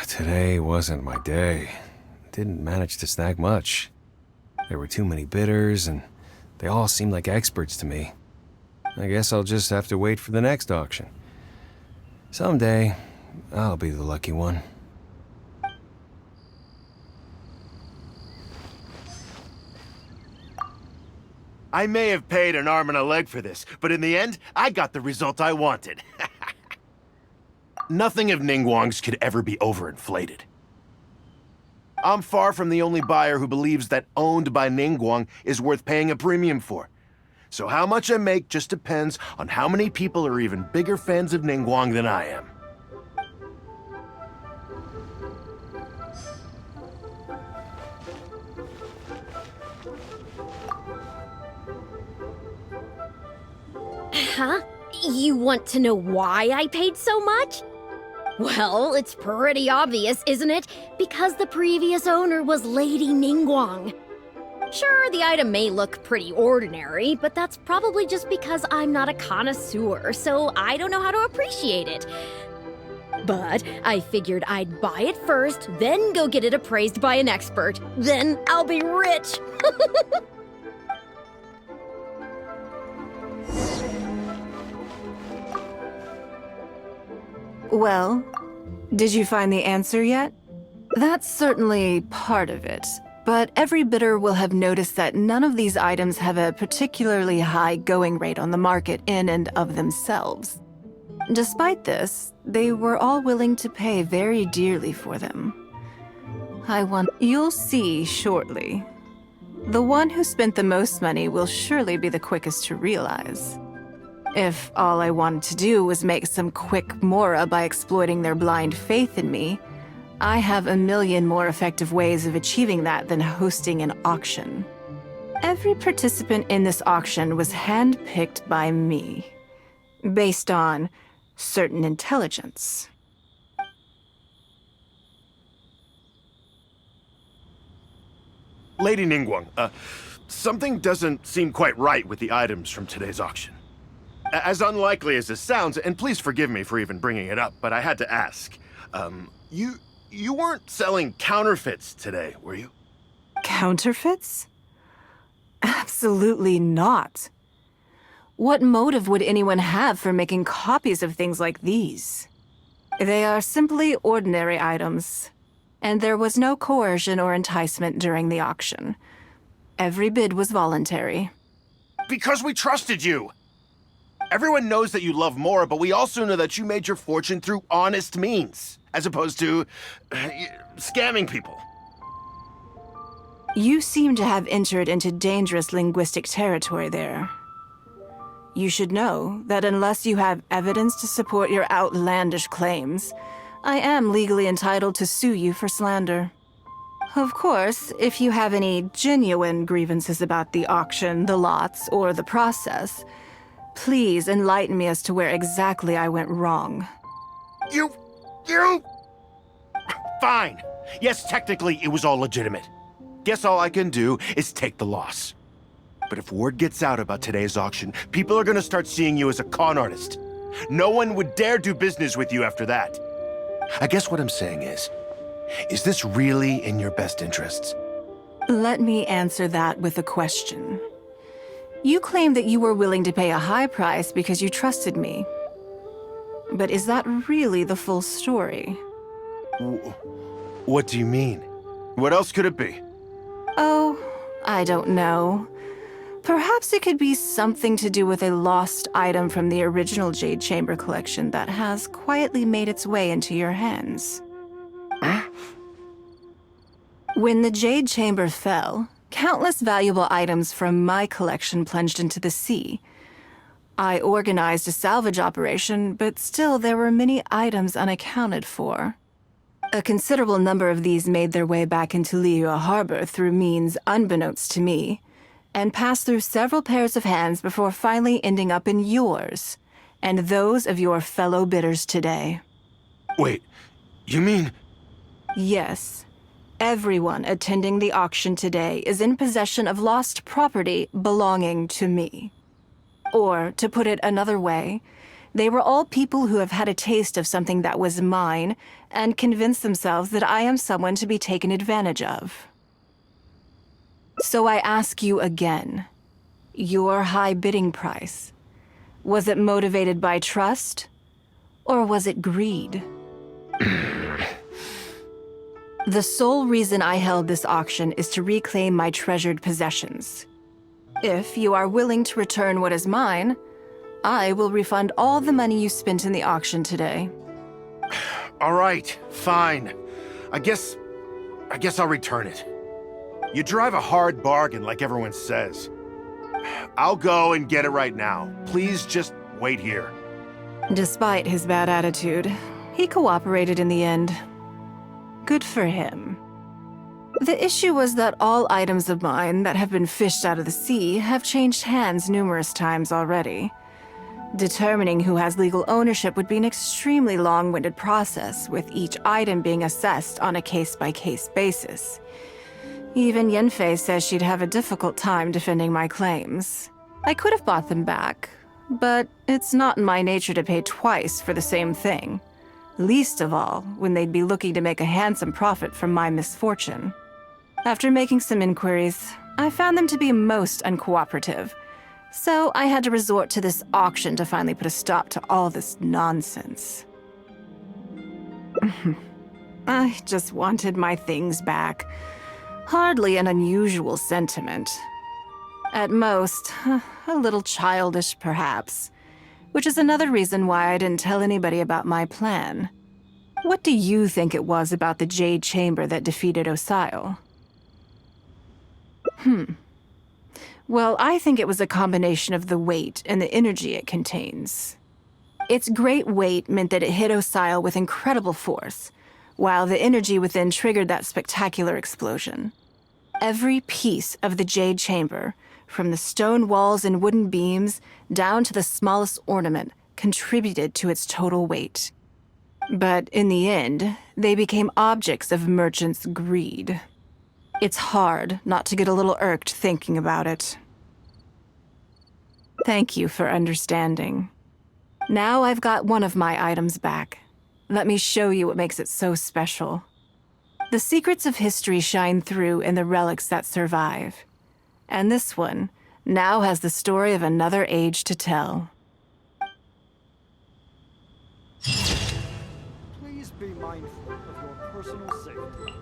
Today wasn't my day. Didn't manage to snag much. There were too many bidders, and they all seemed like experts to me. I guess I'll just have to wait for the next auction. Someday, I'll be the lucky one. I may have paid an arm and a leg for this, but in the end, I got the result I wanted. Nothing of Ningguang's could ever be overinflated. I'm far from the only buyer who believes that owned by Ningguang is worth paying a premium for. So how much I make just depends on how many people are even bigger fans of Ningguang than I am. Huh? You want to know why I paid so much? Well, it's pretty obvious, isn't it? Because the previous owner was Lady Ningguang. Sure, the item may look pretty ordinary, but that's probably just because I'm not a connoisseur, so I don't know how to appreciate it. But I figured I'd buy it first, then go get it appraised by an expert. Then I'll be rich. Well, did you find the answer yet? That's certainly part of it, but every bidder will have noticed that none of these items have a particularly high going rate on the market in and of themselves. Despite this, they were all willing to pay very dearly for them. You'll see shortly. The one who spent the most money will surely be the quickest to realize. If all I wanted to do was make some quick mora by exploiting their blind faith in me, I have a million more effective ways of achieving that than hosting an auction. Every participant in this auction was handpicked by me, based on certain intelligence. Lady Ningguang, something doesn't seem quite right with the items from today's auction. As unlikely as this sounds, and please forgive me for even bringing it up, but I had to ask. You weren't selling counterfeits today, were you? Counterfeits? Absolutely not. What motive would anyone have for making copies of things like these? They are simply ordinary items, and there was no coercion or enticement during the auction. Every bid was voluntary. Because we trusted you! Everyone knows that you love Mora, but we also know that you made your fortune through honest means, as opposed to scamming people. You seem to have entered into dangerous linguistic territory there. You should know that unless you have evidence to support your outlandish claims, I am legally entitled to sue you for slander. Of course, if you have any genuine grievances about the auction, the lots, or the process, please enlighten me as to where exactly I went wrong. You... Fine. Yes, technically it was all legitimate. Guess all I can do is take the loss. But if word gets out about today's auction, people are gonna start seeing you as a con artist. No one would dare do business with you after that. I guess what I'm saying is this really in your best interests? Let me answer that with a question. You claim that you were willing to pay a high price because you trusted me. But is that really the full story? What do you mean? What else could it be? Oh, I don't know. Perhaps it could be something to do with a lost item from the original Jade Chamber collection that has quietly made its way into your hands. When the Jade Chamber fell, countless valuable items from my collection plunged into the sea. I organized a salvage operation, but still there were many items unaccounted for. A considerable number of these made their way back into Liyue Harbor through means unbeknownst to me, and passed through several pairs of hands before finally ending up in yours, and those of your fellow bidders today. Wait, you mean... Yes. Everyone attending the auction today is in possession of lost property belonging to me. Or, to put it another way, they were all people who have had a taste of something that was mine and convinced themselves that I am someone to be taken advantage of. So I ask you again, your high bidding price, was it motivated by trust, or was it greed? The sole reason I held this auction is to reclaim my treasured possessions. If you are willing to return what is mine, I will refund all the money you spent in the auction today. All right, fine. I guess I'll return it. You drive a hard bargain like everyone says. I'll go and get it right now. Please just wait here. Despite his bad attitude, he cooperated in the end. Good for him. The issue was that all items of mine that have been fished out of the sea have changed hands numerous times already. Determining who has legal ownership would be an extremely long-winded process, with each item being assessed on a case-by-case basis. Even Yanfei says she'd have a difficult time defending my claims. I could have bought them back, but it's not in my nature to pay twice for the same thing. Least of all, when they'd be looking to make a handsome profit from my misfortune. After making some inquiries, I found them to be most uncooperative. So I had to resort to this auction to finally put a stop to all this nonsense. I just wanted my things back. Hardly an unusual sentiment. At most, a little childish perhaps, which is another reason why I didn't tell anybody about my plan. What do you think it was about the Jade Chamber that defeated Osile? Well, I think it was a combination of the weight and the energy it contains. Its great weight meant that it hit Osile with incredible force, while the energy within triggered that spectacular explosion. Every piece of the Jade Chamber, from the stone walls and wooden beams down to the smallest ornament, contributed to its total weight. But in the end, they became objects of merchants' greed. It's hard not to get a little irked thinking about it. Thank you for understanding. Now I've got one of my items back. Let me show you what makes it so special. The secrets of history shine through in the relics that survive. And this one now has the story of another age to tell. Please be mindful of your personal safety.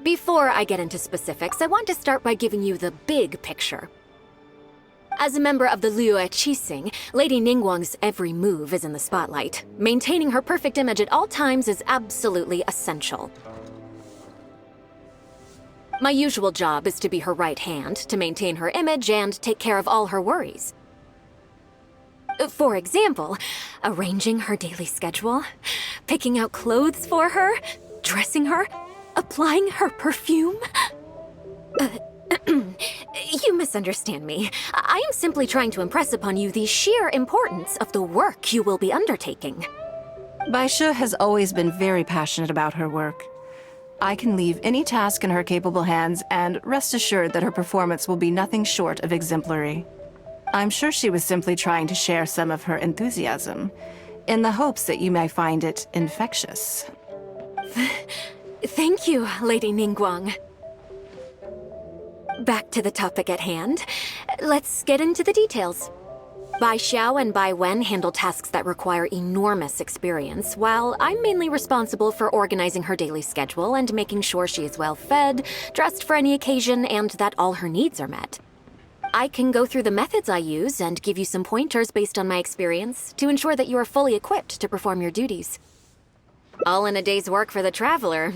Before I get into specifics, I want to start by giving you the big picture. As a member of the Liyue Qixing, Lady Ningguang's every move is in the spotlight. Maintaining her perfect image at all times is absolutely essential. My usual job is to be her right hand, to maintain her image and take care of all her worries. For example, arranging her daily schedule, picking out clothes for her, dressing her, applying her perfume. You misunderstand me. I am simply trying to impress upon you the sheer importance of the work you will be undertaking. Baisha has always been very passionate about her work. I can leave any task in her capable hands and rest assured that her performance will be nothing short of exemplary. I'm sure she was simply trying to share some of her enthusiasm, in the hopes that you may find it infectious. Thank you, Lady Ningguang. Back to the topic at hand. Let's get into the details. Bai Xiao and Bai Wen handle tasks that require enormous experience, while I'm mainly responsible for organizing her daily schedule and making sure she is well fed, dressed for any occasion, and that all her needs are met. I can go through the methods I use and give you some pointers based on my experience to ensure that you are fully equipped to perform your duties. All in a day's work for the traveler,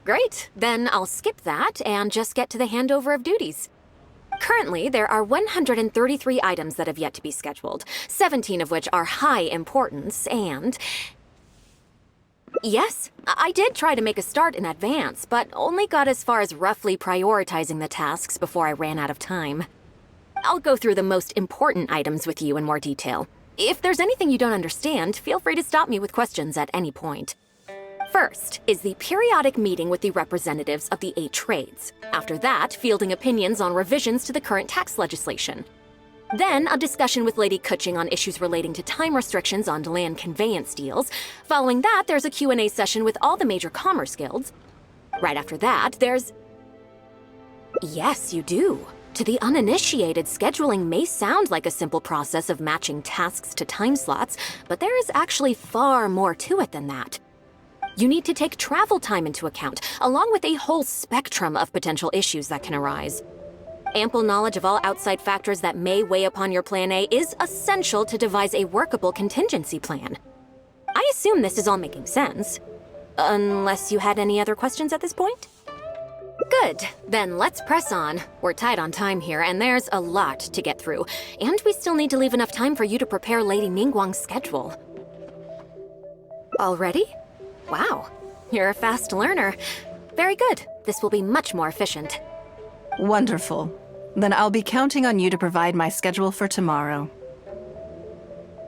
Great, then I'll skip that and just get to the handover of duties. Currently, there are 133 items that have yet to be scheduled, 17 of which are high importance, and... Yes, I did try to make a start in advance, but only got as far as roughly prioritizing the tasks before I ran out of time. I'll go through the most important items with you in more detail. If there's anything you don't understand, feel free to stop me with questions at any point. First is the periodic meeting with the representatives of the 8 trades. After that, fielding opinions on revisions to the current tax legislation. Then, a discussion with Lady Qixing on issues relating to time restrictions on land conveyance deals. Following that, there's a Q&A session with all the major commerce guilds. Right after that, there's... Yes, you do. To the uninitiated, scheduling may sound like a simple process of matching tasks to time slots, but there is actually far more to it than that. You need to take travel time into account, along with a whole spectrum of potential issues that can arise. Ample knowledge of all outside factors that may weigh upon your Plan A is essential to devise a workable contingency plan. I assume this is all making sense. Unless you had any other questions at this point? Good. Then let's press on. We're tight on time here, and there's a lot to get through. And we still need to leave enough time for you to prepare Lady Ningguang's schedule. Already? Wow. You're a fast learner. Very good. This will be much more efficient. Wonderful. Then I'll be counting on you to provide my schedule for tomorrow.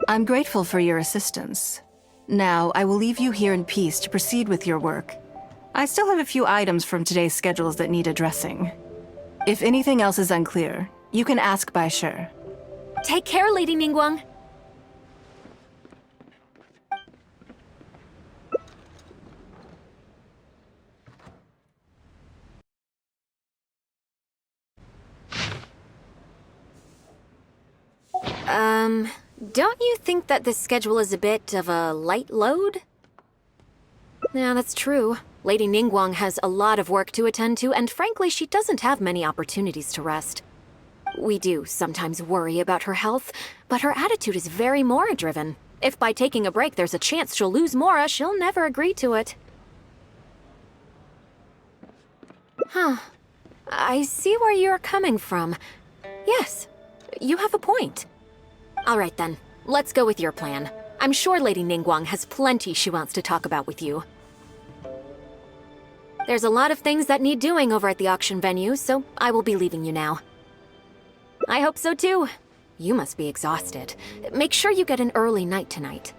I'm grateful for your assistance. Now, I will leave you here in peace to proceed with your work. I still have a few items from today's schedules that need addressing. If anything else is unclear, you can ask Bai Shi. Take care, Lady Ningguang. Don't you think that this schedule is a bit of a light load? Yeah, that's true. Lady Ningguang has a lot of work to attend to, and frankly, she doesn't have many opportunities to rest. We do sometimes worry about her health, but her attitude is very Mora-driven. If by taking a break there's a chance she'll lose Mora, she'll never agree to it. Huh. I see where you're coming from. Yes, you have a point. All right then, let's go with your plan. I'm sure Lady Ningguang has plenty she wants to talk about with you. There's a lot of things that need doing over at the auction venue, so I will be leaving you now. I hope so too. You must be exhausted. Make sure you get an early night tonight.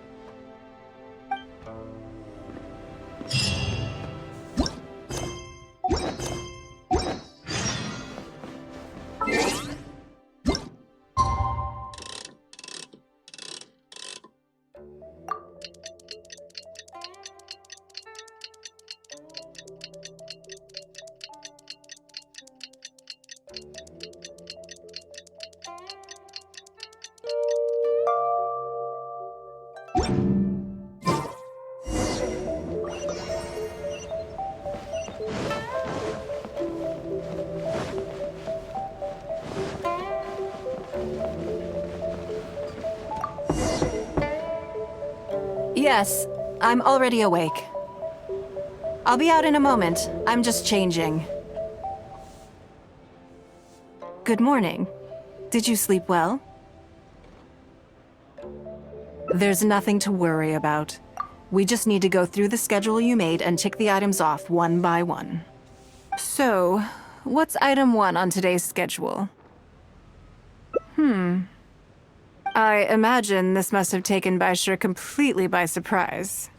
Yes, I'm already awake. I'll be out in a moment. I'm just changing. Good morning. Did you sleep well? There's nothing to worry about. We just need to go through the schedule you made and tick the items off one by one. So, what's item 1 on today's schedule? I imagine this must have taken Bai Shi completely by surprise.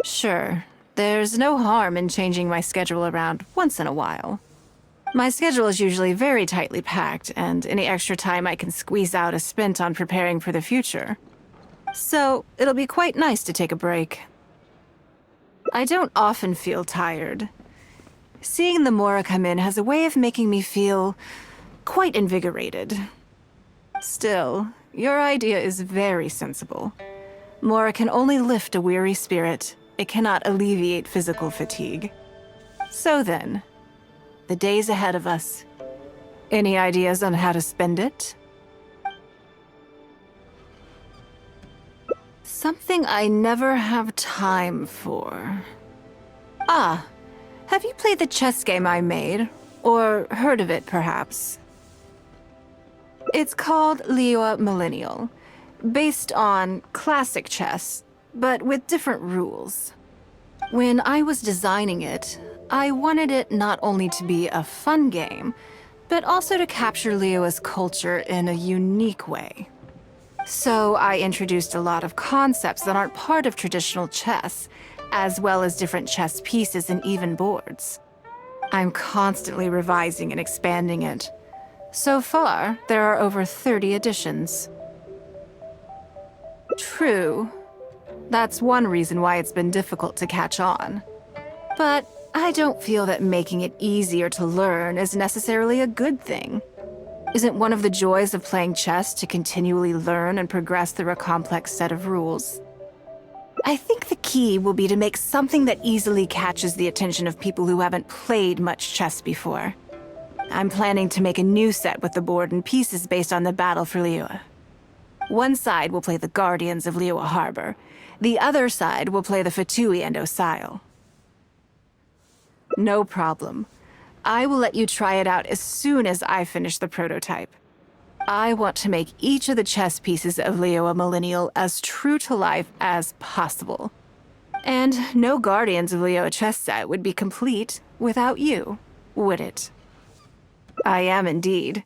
Sure, there's no harm in changing my schedule around once in a while. My schedule is usually very tightly packed, and any extra time I can squeeze out is spent on preparing for the future. So, it'll be quite nice to take a break. I don't often feel tired. Seeing the Mora come in has a way of making me feel quite invigorated. Still, your idea is very sensible. Mora can only lift a weary spirit. It cannot alleviate physical fatigue. So then, the days ahead of us. Any ideas on how to spend it? Something I never have time for. Ah, have you played the chess game I made? Or heard of it, perhaps. It's called Liyue Millennial, based on classic chess, but with different rules. When I was designing it, I wanted it not only to be a fun game, but also to capture Liyue's culture in a unique way. So I introduced a lot of concepts that aren't part of traditional chess, as well as different chess pieces and even boards. I'm constantly revising and expanding it. So far, there are over 30 editions. True. That's one reason why it's been difficult to catch on. But I don't feel that making it easier to learn is necessarily a good thing. Isn't one of the joys of playing chess to continually learn and progress through a complex set of rules? I think the key will be to make something that easily catches the attention of people who haven't played much chess before. I'm planning to make a new set with the board and pieces based on the battle for Liyue. One side will play the Guardians of Liyue Harbor. The other side will play the Fatui and Osile. No problem. I will let you try it out as soon as I finish the prototype. I want to make each of the chess pieces of Liyue Millennial as true to life as possible. And no Guardians of Liyue chess set would be complete without you, would it? I am indeed.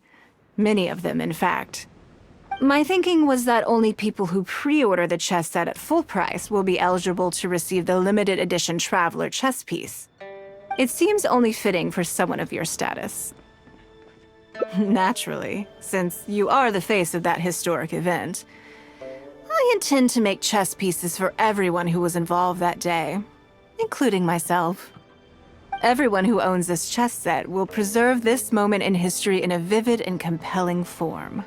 Many of them, in fact. My thinking was that only people who pre-order the chess set at full price will be eligible to receive the limited edition Traveler chess piece. It seems only fitting for someone of your status. Naturally, since you are the face of that historic event, I intend to make chess pieces for everyone who was involved that day, including myself. Everyone who owns this chess set will preserve this moment in history in a vivid and compelling form.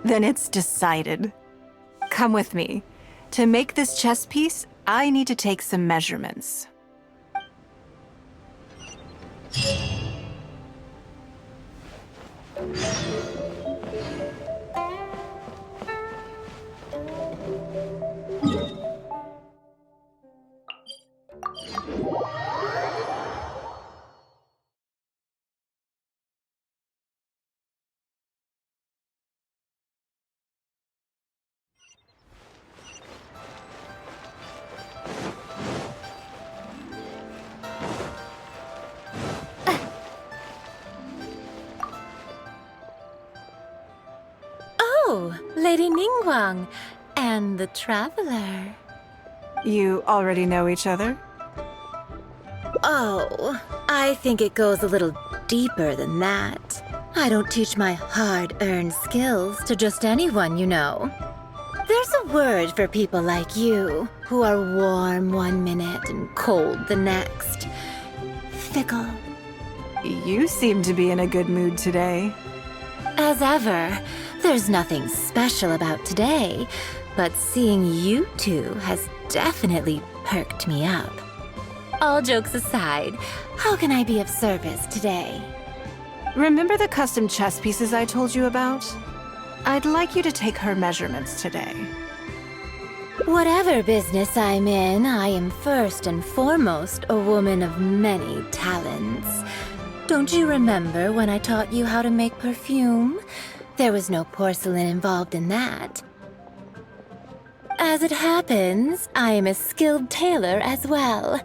Then it's decided. Come with me. To make this chess piece, I need to take some measurements. Oh, Lady Ningguang and the Traveler. You already know each other? Oh, I think it goes a little deeper than that. I don't teach my hard-earned skills to just anyone, you know. There's a word for people like you, who are warm one minute and cold the next. Fickle. You seem to be in a good mood today. As ever, there's nothing special about today, but seeing you two has definitely perked me up. All jokes aside, how can I be of service today? Remember the custom chess pieces I told you about? I'd like you to take her measurements today. Whatever business I'm in, I am first and foremost a woman of many talents. Don't you remember when I taught you how to make perfume? There was no porcelain involved in that. As it happens, I am a skilled tailor as well.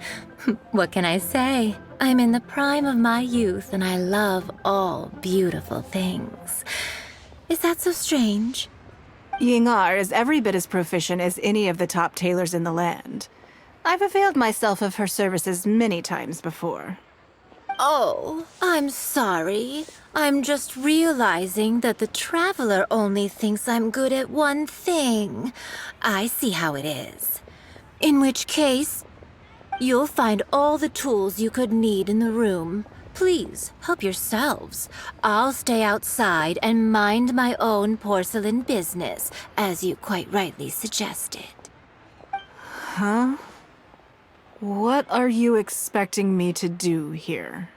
What can I say? I'm in the prime of my youth and I love all beautiful things. Is that so strange? Ying'ar is every bit as proficient as any of the top tailors in the land. I've availed myself of her services many times before. Oh, I'm sorry. I'm just realizing that the Traveler only thinks I'm good at one thing. I see how it is. In which case, you'll find all the tools you could need in the room. Please, help yourselves. I'll stay outside and mind my own porcelain business, as you quite rightly suggested. Huh? What are you expecting me to do here?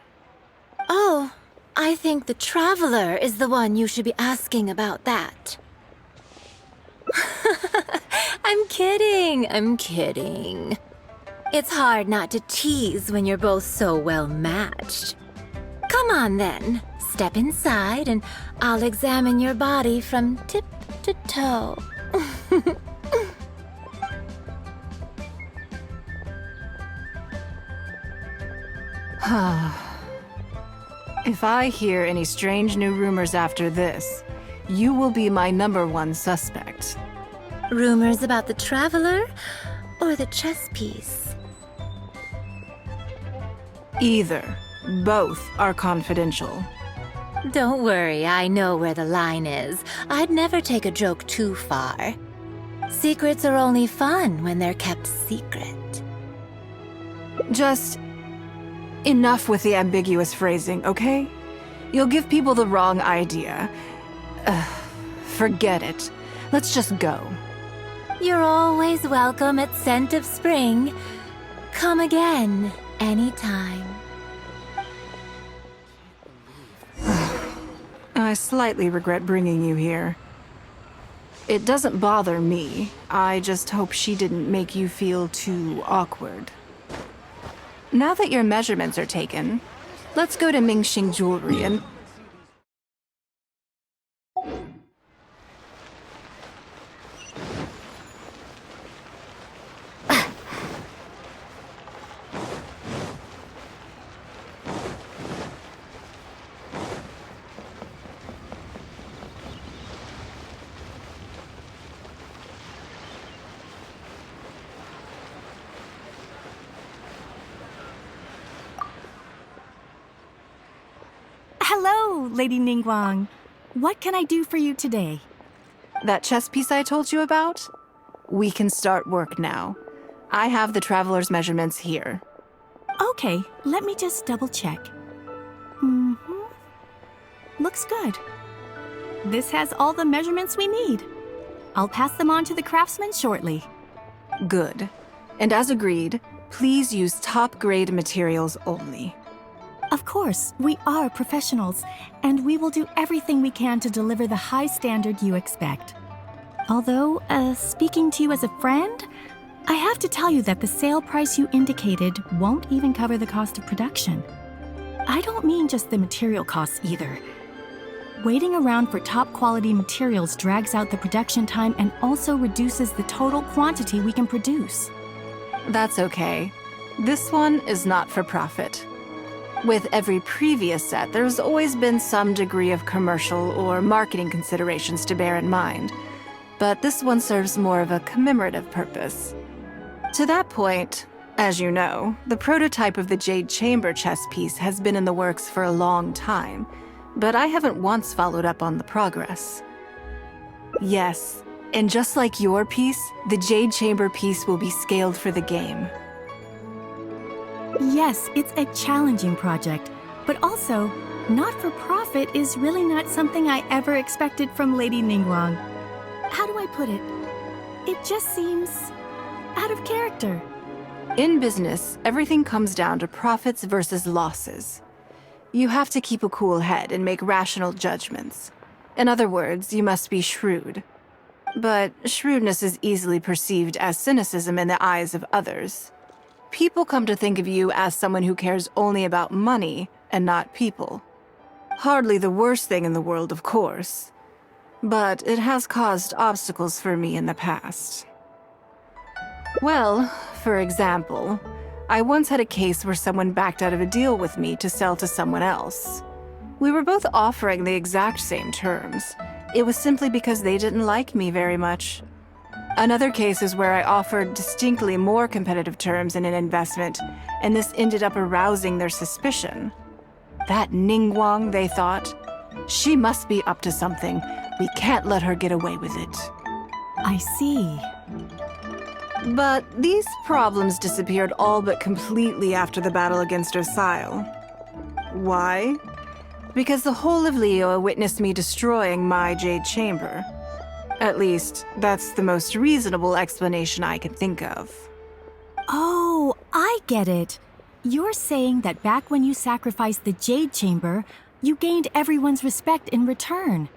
Oh, I think the Traveler is the one you should be asking about that. I'm kidding. It's hard not to tease when you're both so well matched. Come Come on then. Step inside and I'll examine your body from tip to toe. If I hear any strange new rumors after this, you will be my #1 suspect. Rumors about the traveler or the chess piece? Either. Both are confidential. Don't worry, I know where the line is. I'd never take a joke too far. Secrets are only fun when they're kept secret. Just enough with the ambiguous phrasing, okay? You'll give people the wrong idea. Forget it. Let's just go. You're always welcome at Scent of Spring. Come again, anytime. I slightly regret bringing you here. It doesn't bother me. I just hope she didn't make you feel too awkward. Now that your measurements are taken, let's go to Mingxing Jewelry and... Hello, Lady Ningguang. What can I do for you today? That chess piece I told you about? We can start work now. I have the traveler's measurements here. Okay, let me just double check. Looks good. This has all the measurements we need. I'll pass them on to the craftsman shortly. Good. And as agreed, please use top-grade materials only. Of course, we are professionals, and we will do everything we can to deliver the high standard you expect. Although, speaking to you as a friend, I have to tell you that the sale price you indicated won't even cover the cost of production. I don't mean just the material costs either. Waiting around for top-quality materials drags out the production time and also reduces the total quantity we can produce. That's okay. This one is not for profit. With every previous set, there's always been some degree of commercial or marketing considerations to bear in mind, but this one serves more of a commemorative purpose. To that point, as you know, the prototype of the Jade Chamber chess piece has been in the works for a long time, but I haven't once followed up on the progress. Yes, and just like your piece, the Jade Chamber piece will be scaled for the game. Yes, it's a challenging project, but also, not-for-profit is really not something I ever expected from Lady Ningguang. How do I put it? It just seems out of character. In business, everything comes down to profits versus losses. You have to keep a cool head and make rational judgments. In other words, you must be shrewd. But shrewdness is easily perceived as cynicism in the eyes of others. People come to think of you as someone who cares only about money and not people. Hardly the worst thing in the world, of course. But it has caused obstacles for me in the past. Well, for example, I once had a case where someone backed out of a deal with me to sell to someone else. We were both offering the exact same terms. It was simply because they didn't like me very much. Another case is where I offered distinctly more competitive terms in an investment, and this ended up arousing their suspicion. That Ningguang, they thought. She must be up to something. We can't let her get away with it. I see. But these problems disappeared all but completely after the battle against Osile. Why? Because the whole of Liyue witnessed me destroying my Jade Chamber. At least, that's the most reasonable explanation I can think of. Oh, I get it. You're saying that back when you sacrificed the Jade Chamber, you gained everyone's respect in return.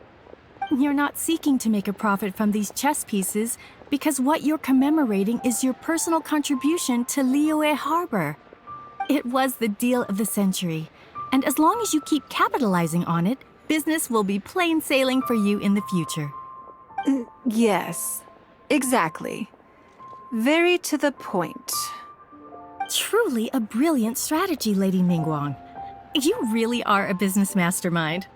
You're not seeking to make a profit from these chess pieces because what you're commemorating is your personal contribution to Liyue Harbor. It was the deal of the century, And as long as you keep capitalizing on it, business will be plain sailing for you in the future. Yes, exactly. Very to the point. Truly a brilliant strategy, Lady Ningguang. You really are a business mastermind.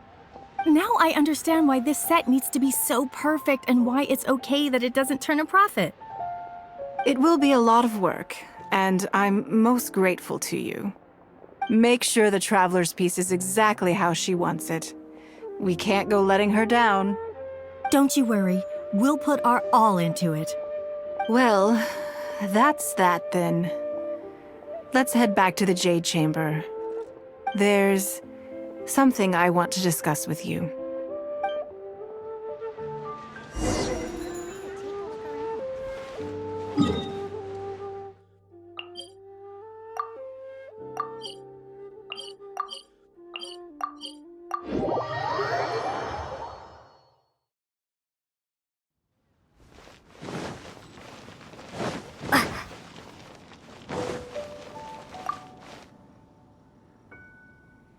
Now I understand why this set needs to be so perfect and why it's okay that it doesn't turn a profit. It will be a lot of work, and I'm most grateful to you. Make sure the Traveler's piece is exactly how she wants it. We can't go letting her down. Don't you worry. We'll put our all into it. Well, that's that then. Let's head back to the Jade Chamber. There's something I want to discuss with you.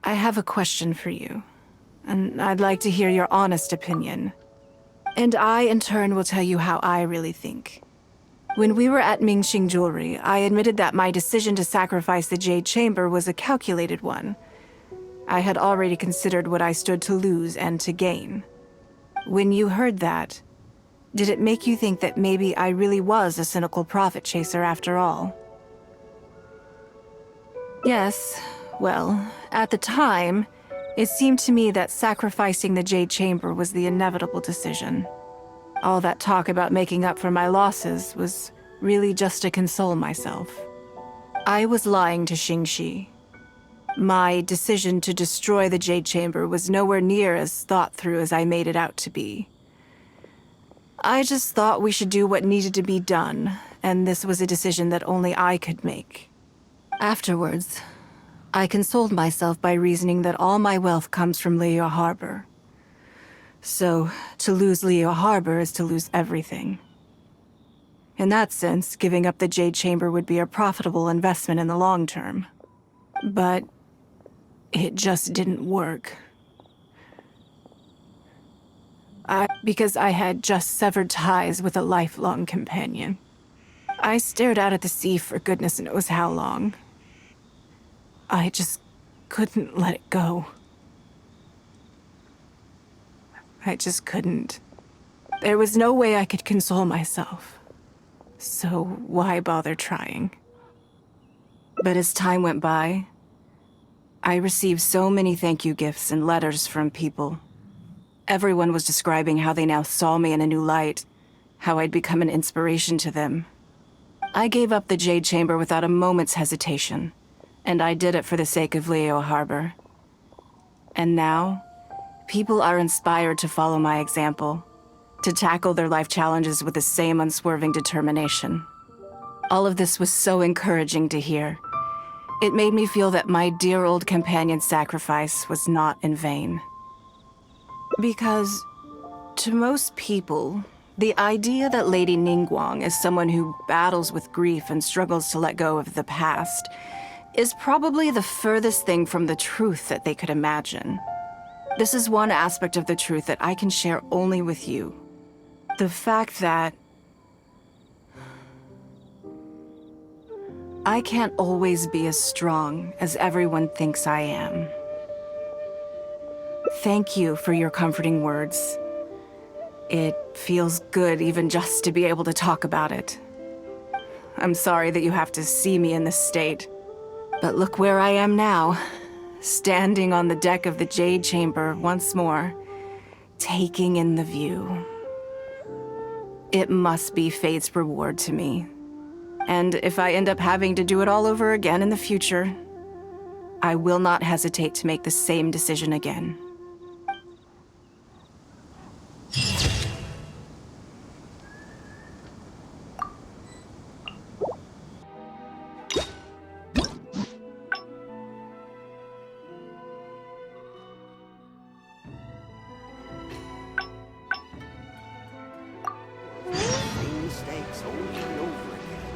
I have a question for you, and I'd like to hear your honest opinion. And I, in turn, will tell you how I really think. When we were at Mingxing Jewelry, I admitted that my decision to sacrifice the Jade Chamber was a calculated one. I had already considered what I stood to lose and to gain. When you heard that, did it make you think that maybe I really was a cynical profit chaser after all? Yes, well, at the time, it seemed to me that sacrificing the Jade Chamber was the inevitable decision. All that talk about making up for my losses was really just to console myself. I was lying to Xingxi. My decision to destroy the Jade Chamber was nowhere near as thought through as I made it out to be. I just thought we should do what needed to be done, and this was a decision that only I could make. Afterwards, I consoled myself by reasoning that all my wealth comes from Liyue Harbor. So, to lose Liyue Harbor is to lose everything. In that sense, giving up the Jade Chamber would be a profitable investment in the long term. But it just didn't work. Because I had just severed ties with a lifelong companion. I stared out at the sea for goodness knows how long. I just couldn't let it go. I just couldn't. There was no way I could console myself. So why bother trying? But as time went by, I received so many thank you gifts and letters from people. Everyone was describing how they now saw me in a new light, how I'd become an inspiration to them. I gave up the Jade Chamber without a moment's hesitation. And I did it for the sake of Liyue Harbor. And now, people are inspired to follow my example, to tackle their life challenges with the same unswerving determination. All of this was so encouraging to hear. It made me feel that my dear old companion's sacrifice was not in vain. Because, to most people, the idea that Lady Ningguang is someone who battles with grief and struggles to let go of the past is probably the furthest thing from the truth that they could imagine. This is one aspect of the truth that I can share only with you. The fact that I can't always be as strong as everyone thinks I am. Thank you for your comforting words. It feels good even just to be able to talk about it. I'm sorry that you have to see me in this state. But look where I am now, standing on the deck of the Jade Chamber once more, taking in the view. It must be fate's reward to me. And if I end up having to do it all over again in the future, I will not hesitate to make the same decision again. Mistakes over and over again.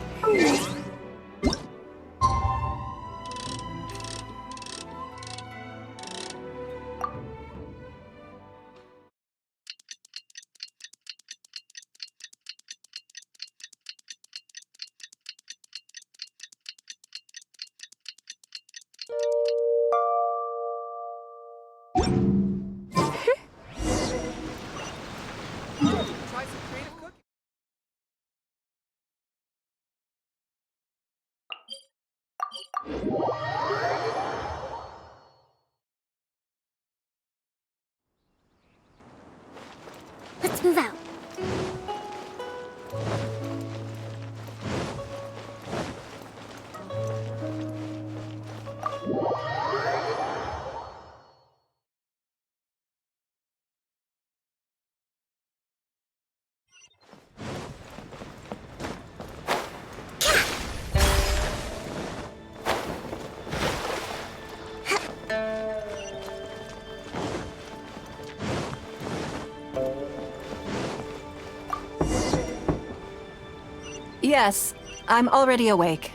Yes, I'm already awake.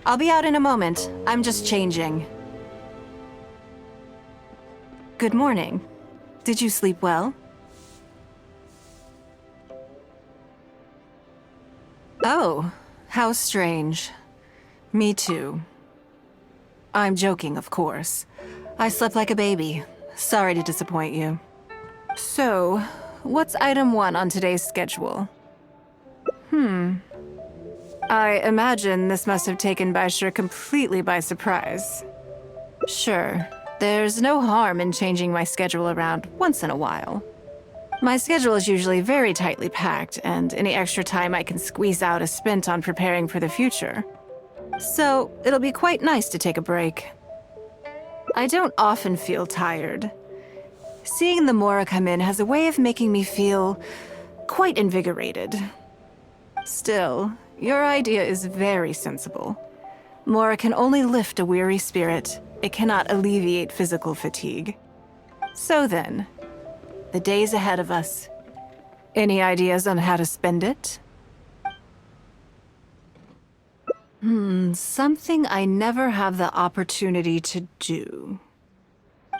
I'll be out in a moment. I'm just changing. Good morning. Did you sleep well? Oh, how strange. Me too. I'm joking, of course. I slept like a baby. Sorry to disappoint you. So, what's item 1 on today's schedule? I imagine this must have taken Baishir completely by surprise. Sure, there's no harm in changing my schedule around once in a while. My schedule is usually very tightly packed, and any extra time I can squeeze out is spent on preparing for the future. So, it'll be quite nice to take a break. I don't often feel tired. Seeing the Mora come in has a way of making me feel quite invigorated. Still, your idea is very sensible. Mora can only lift a weary spirit. It cannot alleviate physical fatigue. So then, the days ahead of us. Any ideas on how to spend it? Something I never have the opportunity to do.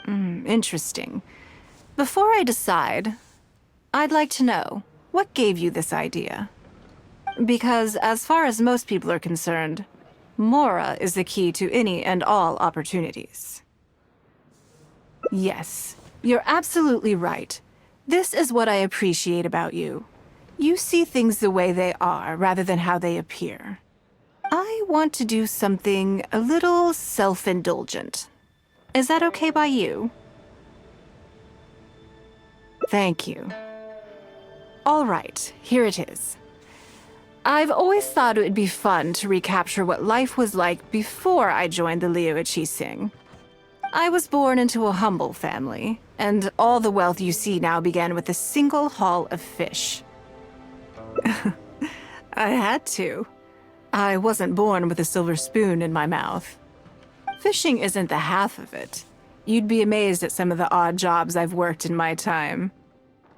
Interesting. Before I decide, I'd like to know, what gave you this idea? Because as far as most people are concerned, Mora is the key to any and all opportunities. Yes, you're absolutely right. This is what I appreciate about you. You see things the way they are rather than how they appear. I want to do something a little self-indulgent. Is that okay by you? Thank you. All right, here it is. I've always thought it would be fun to recapture what life was like before I joined the Liyue Qixing. I was born into a humble family, and all the wealth you see now began with a single haul of fish. I had to. I wasn't born with a silver spoon in my mouth. Fishing isn't the half of it. You'd be amazed at some of the odd jobs I've worked in my time.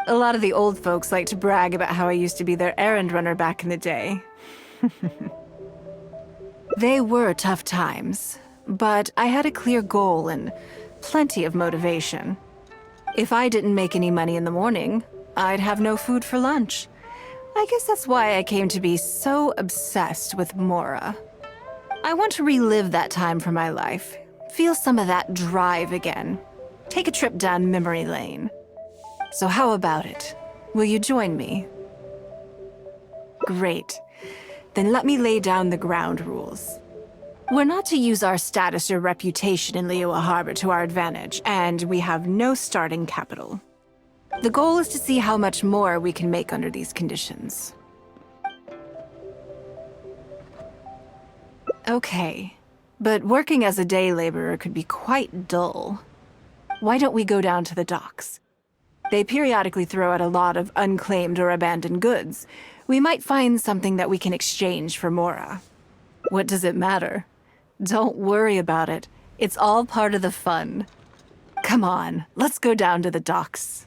A lot of the old folks like to brag about how I used to be their errand runner back in the day. They were tough times, but I had a clear goal and plenty of motivation. If I didn't make any money in the morning, I'd have no food for lunch. I guess that's why I came to be so obsessed with Mora. I want to relive that time for my life, feel some of that drive again, take a trip down memory lane. So how about it? Will you join me? Great. Then let me lay down the ground rules. We're not to use our status or reputation in Liyue Harbor to our advantage, and we have no starting capital. The goal is to see how much more we can make under these conditions. Okay, but working as a day laborer could be quite dull. Why don't we go down to the docks? They periodically throw out a lot of unclaimed or abandoned goods. We might find something that we can exchange for Mora. What does it matter? Don't worry about it. It's all part of the fun. Come on, let's go down to the docks.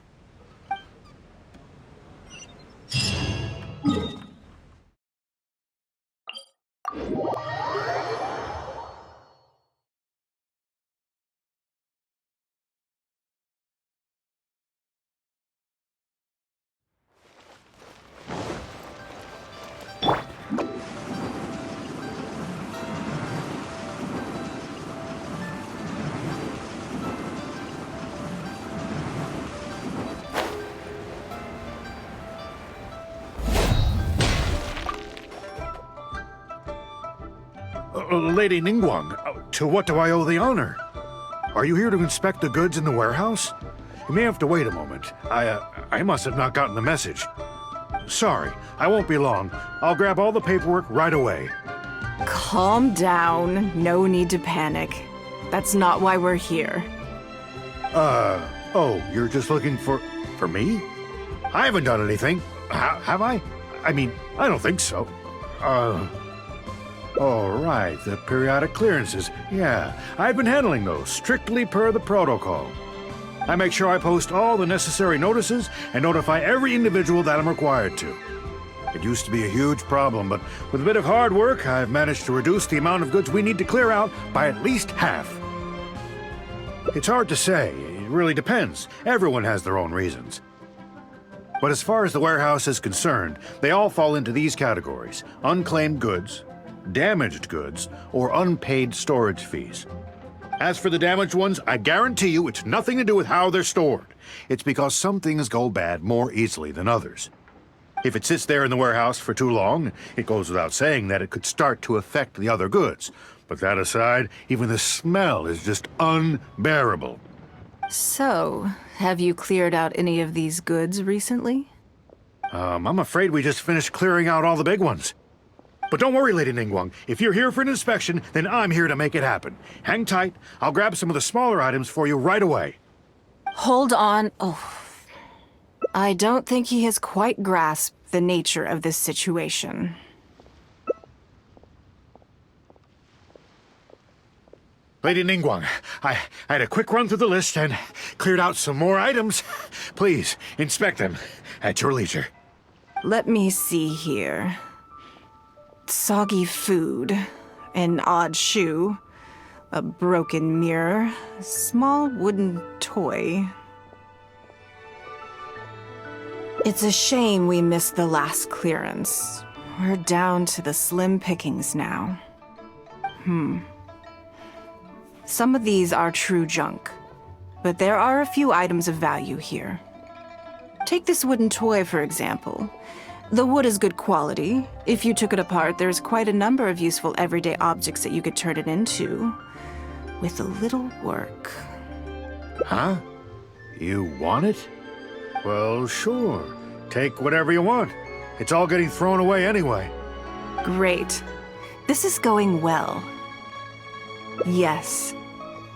Lady Ningguang, to what do I owe the honor? Are you here to inspect the goods in the warehouse? You may have to wait a moment. I must have not gotten the message. Sorry, I won't be long. I'll grab all the paperwork right away. Calm down. No need to panic. That's not why we're here. Oh, you're just looking for me? I haven't done anything. Have I? I mean, I don't think so. All right, the periodic clearances. Yeah, I've been handling those, strictly per the protocol. I make sure I post all the necessary notices and notify every individual that I'm required to. It used to be a huge problem, but with a bit of hard work, I've managed to reduce the amount of goods we need to clear out by at least half. It's hard to say. It really depends. Everyone has their own reasons. But as far as the warehouse is concerned, they all fall into these categories: unclaimed goods, damaged goods, or unpaid storage fees. As for the damaged ones, I guarantee you it's nothing to do with how they're stored. It's because some things go bad more easily than others. If it sits there in the warehouse for too long, it goes without saying that it could start to affect the other goods. But that aside, even the smell is just unbearable. So, have you cleared out any of these goods recently? I'm afraid we just finished clearing out all the big ones. But don't worry, Lady Ningguang. If you're here for an inspection, then I'm here to make it happen. Hang tight. I'll grab some of the smaller items for you right away. Hold on. Oh. I don't think he has quite grasped the nature of this situation. Lady Ningguang, I had a quick run through the list and cleared out some more items. Please, inspect them at your leisure. Let me see here. Soggy food, an odd shoe, a broken mirror, a small wooden toy. It's a shame we missed the last clearance. We're down to the slim pickings now. Some of these are true junk, but there are a few items of value here. Take this wooden toy, for example. The wood is good quality. If you took it apart, there's quite a number of useful everyday objects that you could turn it into, with a little work. Huh? You want it? Well, sure. Take whatever you want. It's all getting thrown away anyway. Great. This is going well. Yes.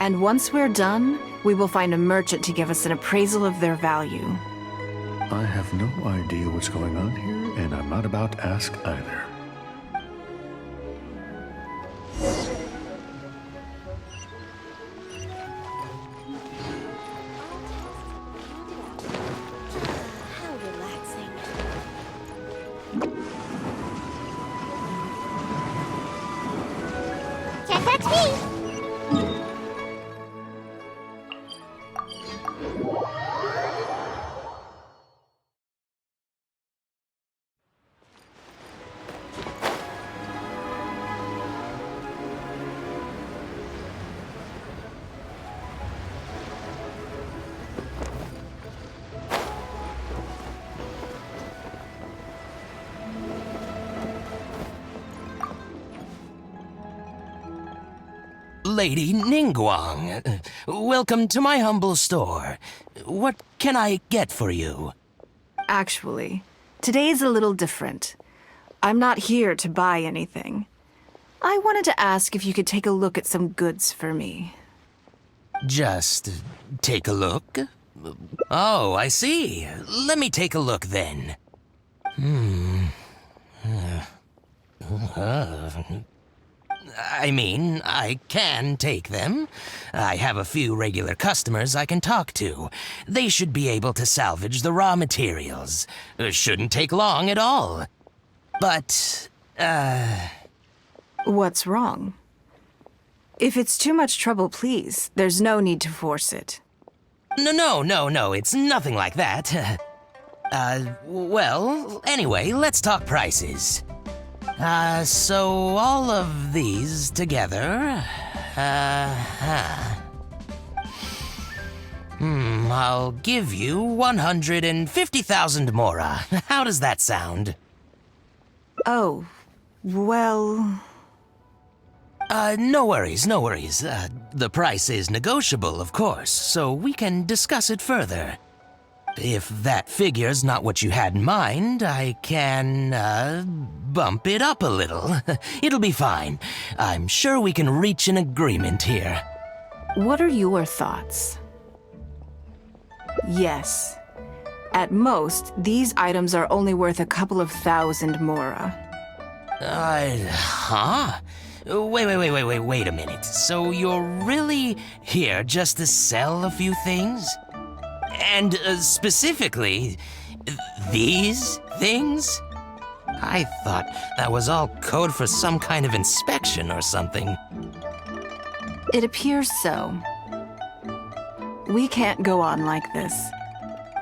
And once we're done, we will find a merchant to give us an appraisal of their value. I have no idea what's going on here, and I'm not about to ask either. How relaxing. Can't touch me! Lady Ningguang, welcome to my humble store. What can I get for you? Actually, today's a little different. I'm not here to buy anything. I wanted to ask if you could take a look at some goods for me. Just take a look? Oh, I see. Let me take a look then. I mean, I can take them. I have a few regular customers I can talk to. They should be able to salvage the raw materials. Shouldn't take long at all. But, What's wrong? If it's too much trouble, please, there's no need to force it. No, it's nothing like that. Well, anyway, let's talk prices. So all of these together, I'll give you 150,000 mora. How does that sound? Oh, well... No worries. The price is negotiable, of course, so we can discuss it further. If that figure's not what you had in mind, I can, bump it up a little. It'll be fine. I'm sure we can reach an agreement here. What are your thoughts? Yes. At most, these items are only worth a couple of thousand mora. Huh? Wait a minute. So you're really here just to sell a few things? And specifically, these things? I thought that was all code for some kind of inspection or something. It appears so. We can't go on like this.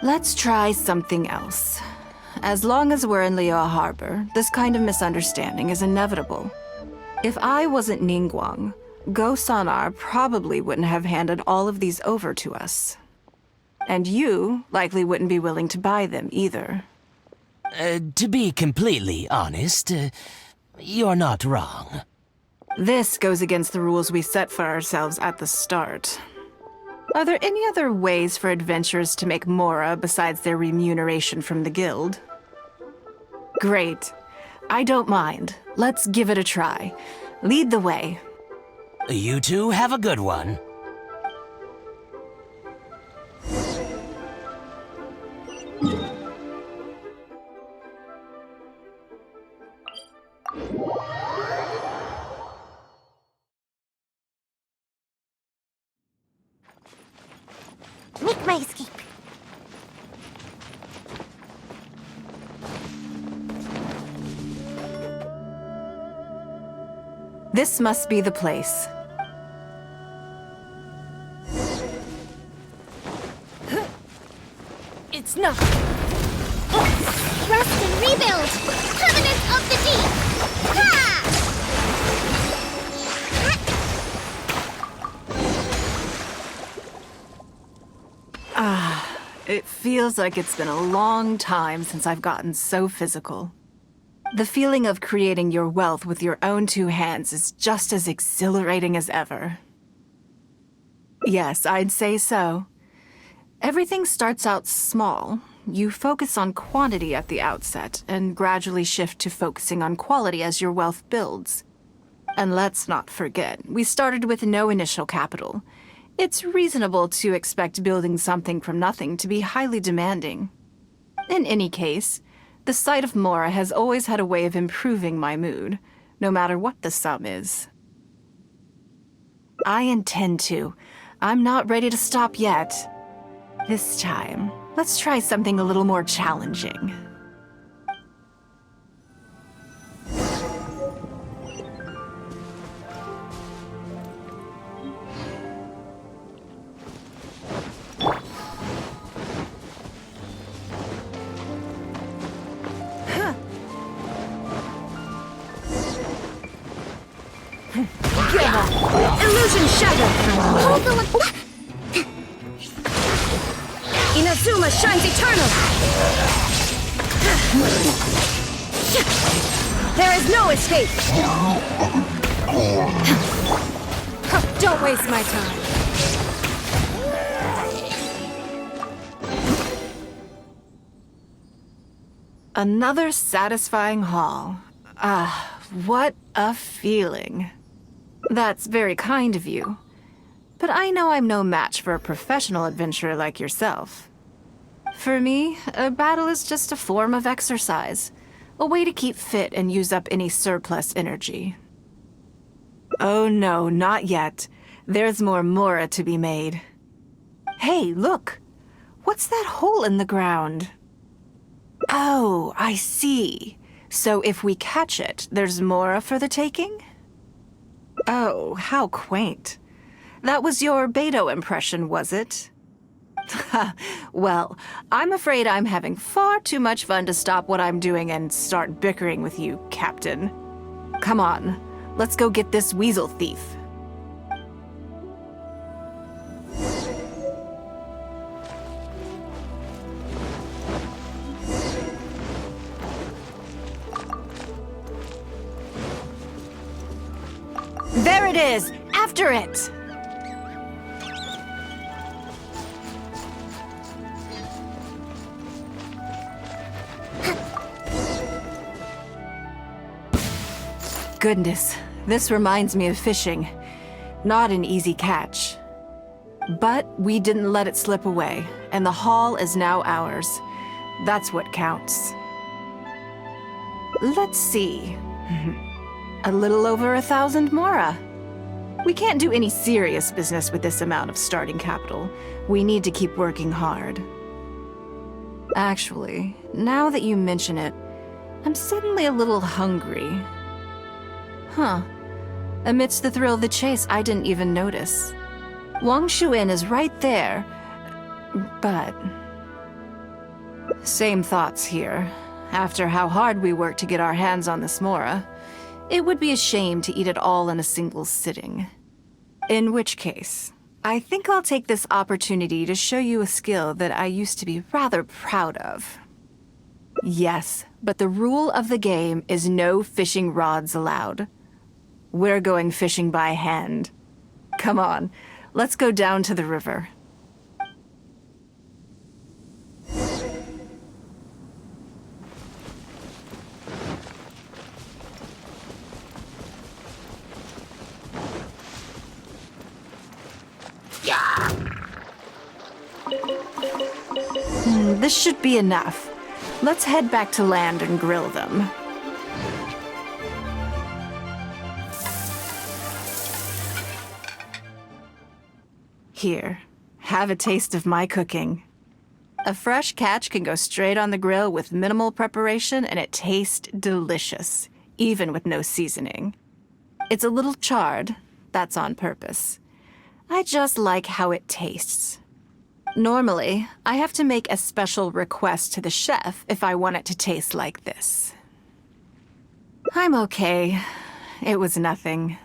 Let's try something else. As long as we're in Liyue Harbor, this kind of misunderstanding is inevitable. If I wasn't Ningguang, Go Sonar probably wouldn't have handed all of these over to us. And you likely wouldn't be willing to buy them either. To be completely honest, you're not wrong. This goes against the rules we set for ourselves at the start. Are there any other ways for adventurers to make mora besides their remuneration from the guild? Great. I don't mind. Let's give it a try. Lead the way. You two have a good one. Make my escape. This must be the place. It's not. Rest and rebuild! Covenant of the Deep! Ha! It feels like it's been a long time since I've gotten so physical. The feeling of creating your wealth with your own two hands is just as exhilarating as ever. Yes, I'd say so. Everything starts out small. You focus on quantity at the outset, and gradually shift to focusing on quality as your wealth builds. And let's not forget, we started with no initial capital. It's reasonable to expect building something from nothing to be highly demanding. In any case, the sight of mora has always had a way of improving my mood, no matter what the sum is. I intend to. I'm not ready to stop yet. This time, let's try something a little more challenging. Illusion shattered! Hold the Inazuma shines eternal! There is no escape! Don't waste my time. Another satisfying haul. What a feeling. That's very kind of you. But I know I'm no match for a professional adventurer like yourself. For me, a battle is just a form of exercise, a way to keep fit and use up any surplus energy. Oh no, not yet. There's more mora to be made. Hey, look! What's that hole in the ground? Oh, I see. So if we catch it, there's mora for the taking? Oh, how quaint. That was your Beto impression, was it? Well, I'm afraid I'm having far too much fun to stop what I'm doing and start bickering with you, Captain. Come on, let's go get this weasel thief. There it is! After it! Goodness, this reminds me of fishing. Not an easy catch. But we didn't let it slip away, and the haul is now ours. That's what counts. Let's see. A little over 1,000 mora. We can't do any serious business with this amount of starting capital. We need to keep working hard. Actually, now that you mention it, I'm suddenly a little hungry. Huh. Amidst the thrill of the chase, I didn't even notice. Wangshu Inn is right there, but... Same thoughts here. After how hard we worked to get our hands on this Mora, it would be a shame to eat it all in a single sitting. In which case, I think I'll take this opportunity to show you a skill that I used to be rather proud of. Yes, but the rule of the game is no fishing rods allowed. We're going fishing by hand. Come on, let's go down to the river. This should be enough. Let's head back to land and grill them. Here, have a taste of my cooking. A fresh catch can go straight on the grill with minimal preparation and it tastes delicious, even with no seasoning. It's a little charred, that's on purpose. I just like how it tastes. Normally, I have to make a special request to the chef if I want it to taste like this. I'm okay. It was nothing.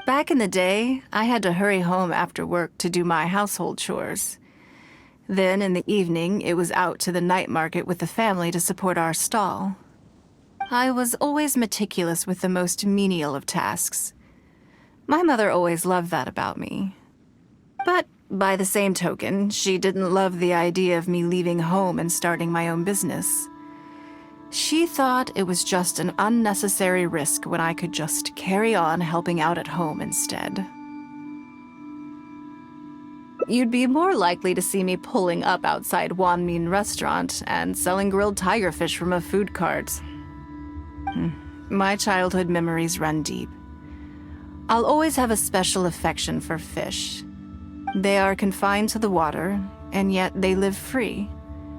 Back in the day, I had to hurry home after work to do my household chores. Then in the evening, it was out to the night market with the family to support our stall. I was always meticulous with the most menial of tasks. My mother always loved that about me. But by the same token, she didn't love the idea of me leaving home and starting my own business. She thought it was just an unnecessary risk when I could just carry on helping out at home instead. You'd be more likely to see me pulling up outside Wanmin restaurant and selling grilled tiger fish from a food cart. My childhood memories run deep. I'll always have a special affection for fish. They are confined to the water, and yet they live free,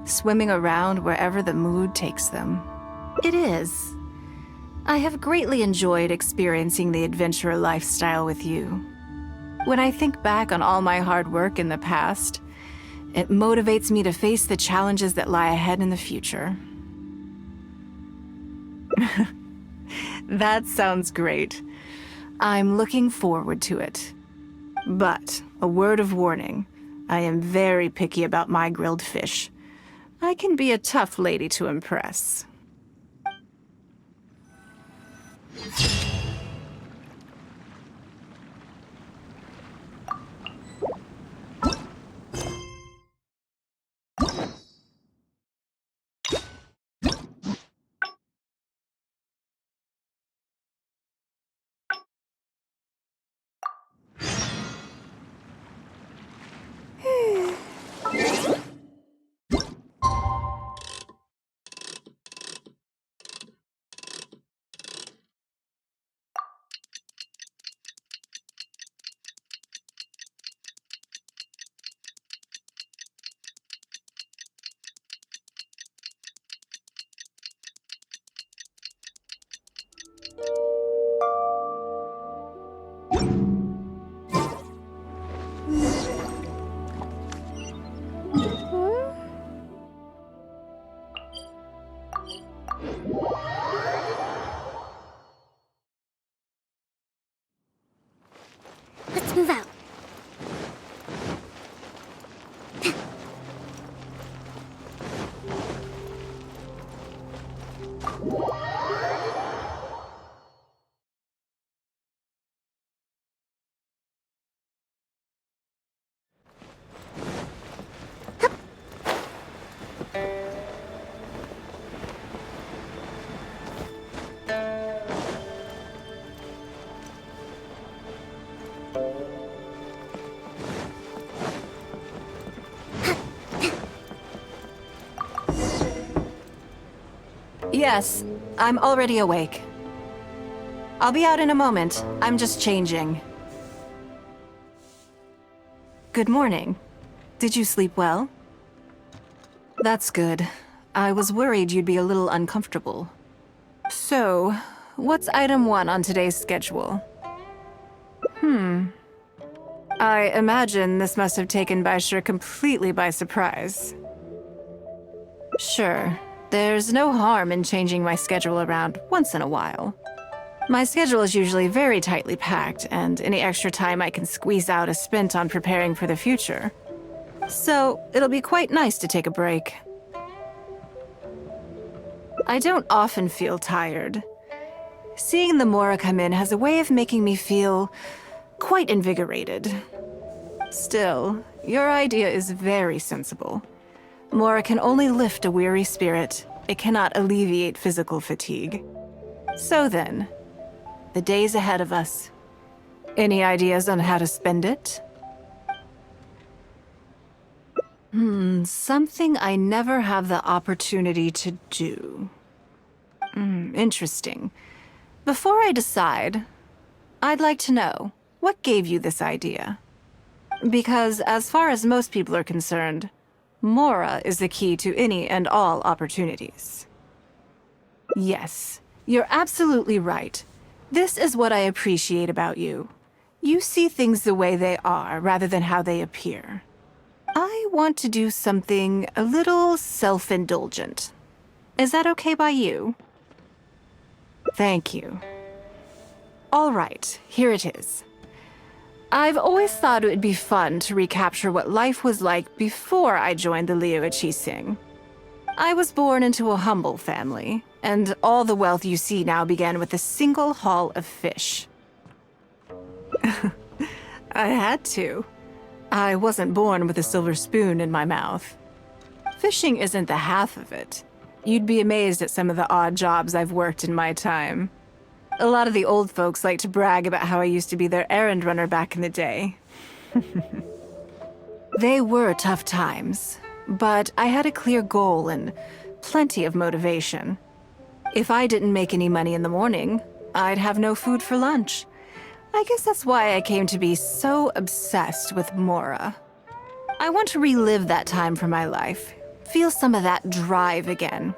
swimming around wherever the mood takes them. It is. I have greatly enjoyed experiencing the adventurer lifestyle with you. When I think back on all my hard work in the past, it motivates me to face the challenges that lie ahead in the future. That sounds great. I'm looking forward to it. But, a word of warning, I am very picky about my grilled fish. I can be a tough lady to impress. Let's move out. Yes, I'm already awake. I'll be out in a moment. I'm just changing. Good morning. Did you sleep well? That's good. I was worried you'd be a little uncomfortable. So, what's item 1 on today's schedule? I imagine this must have taken Baishir completely by surprise. Sure, there's no harm in changing my schedule around once in a while. My schedule is usually very tightly packed, and any extra time I can squeeze out is spent on preparing for the future. So, it'll be quite nice to take a break. I don't often feel tired. Seeing the Mora come in has a way of making me feel quite invigorated. Still, your idea is very sensible. Mora can only lift a weary spirit. It cannot alleviate physical fatigue. So then, the days ahead of us. Any ideas on how to spend it? Something I never have the opportunity to do. Interesting. Before I decide, I'd like to know, what gave you this idea? Because as far as most people are concerned, Mora is the key to any and all opportunities. Yes, you're absolutely right. This is what I appreciate about you. You see things the way they are rather than how they appear. I want to do something a little self-indulgent. Is that okay by you? Thank you. All right, here it is. I've always thought it would be fun to recapture what life was like before I joined the Liyue Qixing. I was born into a humble family, and all the wealth you see now began with a single haul of fish. I had to. I wasn't born with a silver spoon in my mouth. Fishing isn't the half of it. You'd be amazed at some of the odd jobs I've worked in my time. A lot of the old folks like to brag about how I used to be their errand runner back in the day. They were tough times, but I had a clear goal and plenty of motivation. If I didn't make any money in the morning, I'd have no food for lunch. I guess that's why I came to be so obsessed with Mora. I want to relive that time from my life, feel some of that drive again,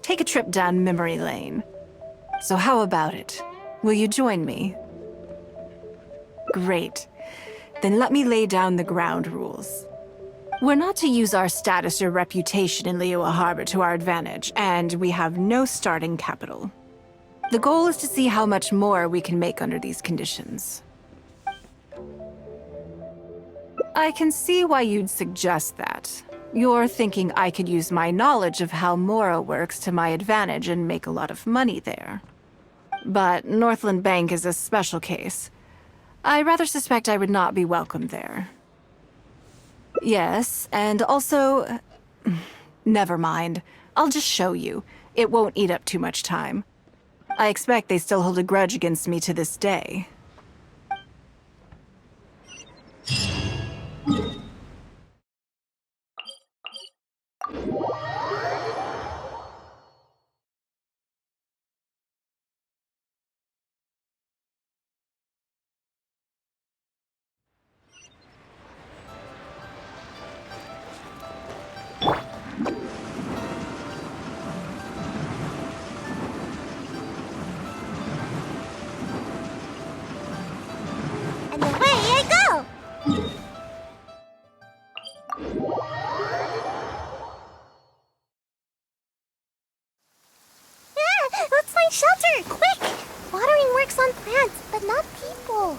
take a trip down memory lane. So how about it? Will you join me? Great. Then let me lay down the ground rules. We're not to use our status or reputation in Liyue Harbor to our advantage, and we have no starting capital. The goal is to see how much more we can make under these conditions. I can see why you'd suggest that. You're thinking I could use my knowledge of how Mora works to my advantage and make a lot of money there. But Northland Bank is a special case. I rather suspect I would not be welcome there. Yes, and also... Never mind. I'll just show you. It won't eat up too much time. I expect they still hold a grudge against me to this day. And away I go! Let's find shelter! Quick! Watering works on plants, but not people.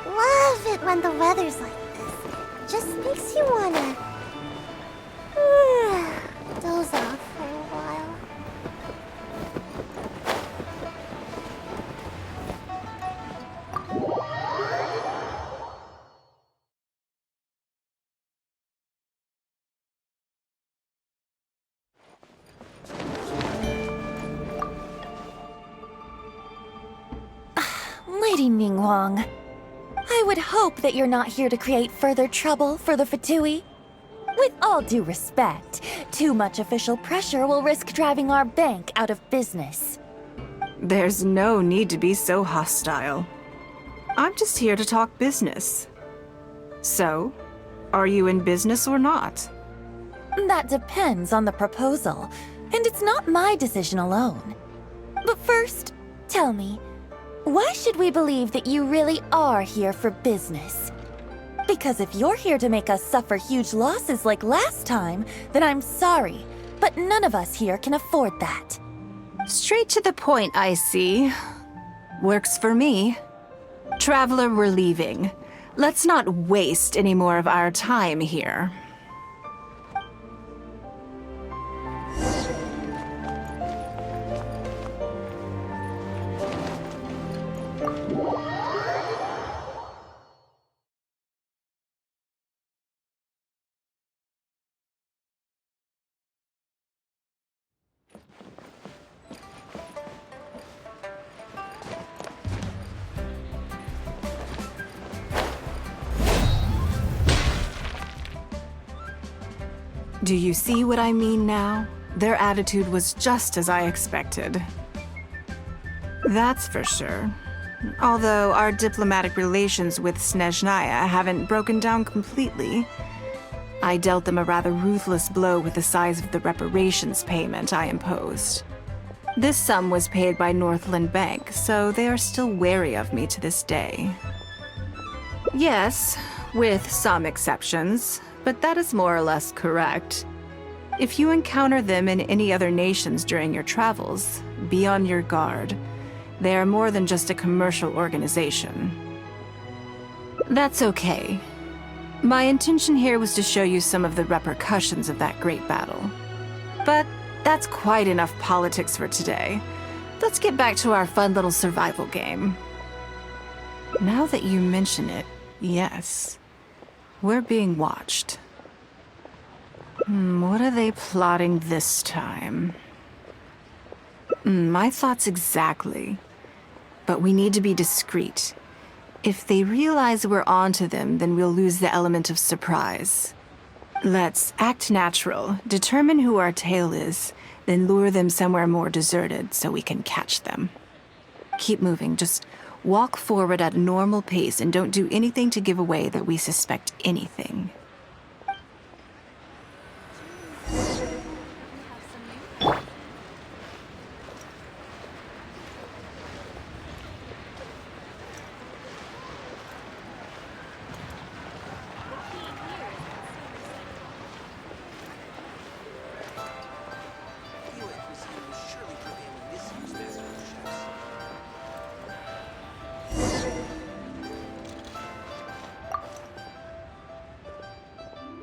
Love it when the weather's like this. Just makes you wanna... doze off for a while. Lady Ningguang, I would hope that you're not here to create further trouble for the Fatui. With all due respect, too much official pressure will risk driving our bank out of business. There's no need to be so hostile. I'm just here to talk business. So, are you in business or not? That depends on the proposal, and it's not my decision alone. But first, tell me, why should we believe that you really are here for business? Because if you're here to make us suffer huge losses like last time, then I'm sorry, but none of us here can afford that. Straight to the point, I see. Works for me. Traveler, we're leaving. Let's not waste any more of our time here. Do you see what I mean now? Their attitude was just as I expected. That's for sure. Although our diplomatic relations with Snezhnaya haven't broken down completely. I dealt them a rather ruthless blow with the size of the reparations payment I imposed. This sum was paid by Northland Bank, so they are still wary of me to this day. Yes, with some exceptions, but that is more or less correct. If you encounter them in any other nations during your travels, be on your guard. They are more than just a commercial organization. That's okay. My intention here was to show you some of the repercussions of that great battle. But that's quite enough politics for today. Let's get back to our fun little survival game. Now that you mention it, yes. We're being watched. What are they plotting this time? My thoughts exactly. But we need to be discreet. If they realize we're onto them, then we'll lose the element of surprise. Let's act natural, determine who our tail is, then lure them somewhere more deserted so we can catch them. Keep moving, just walk forward at a normal pace and don't do anything to give away that we suspect anything.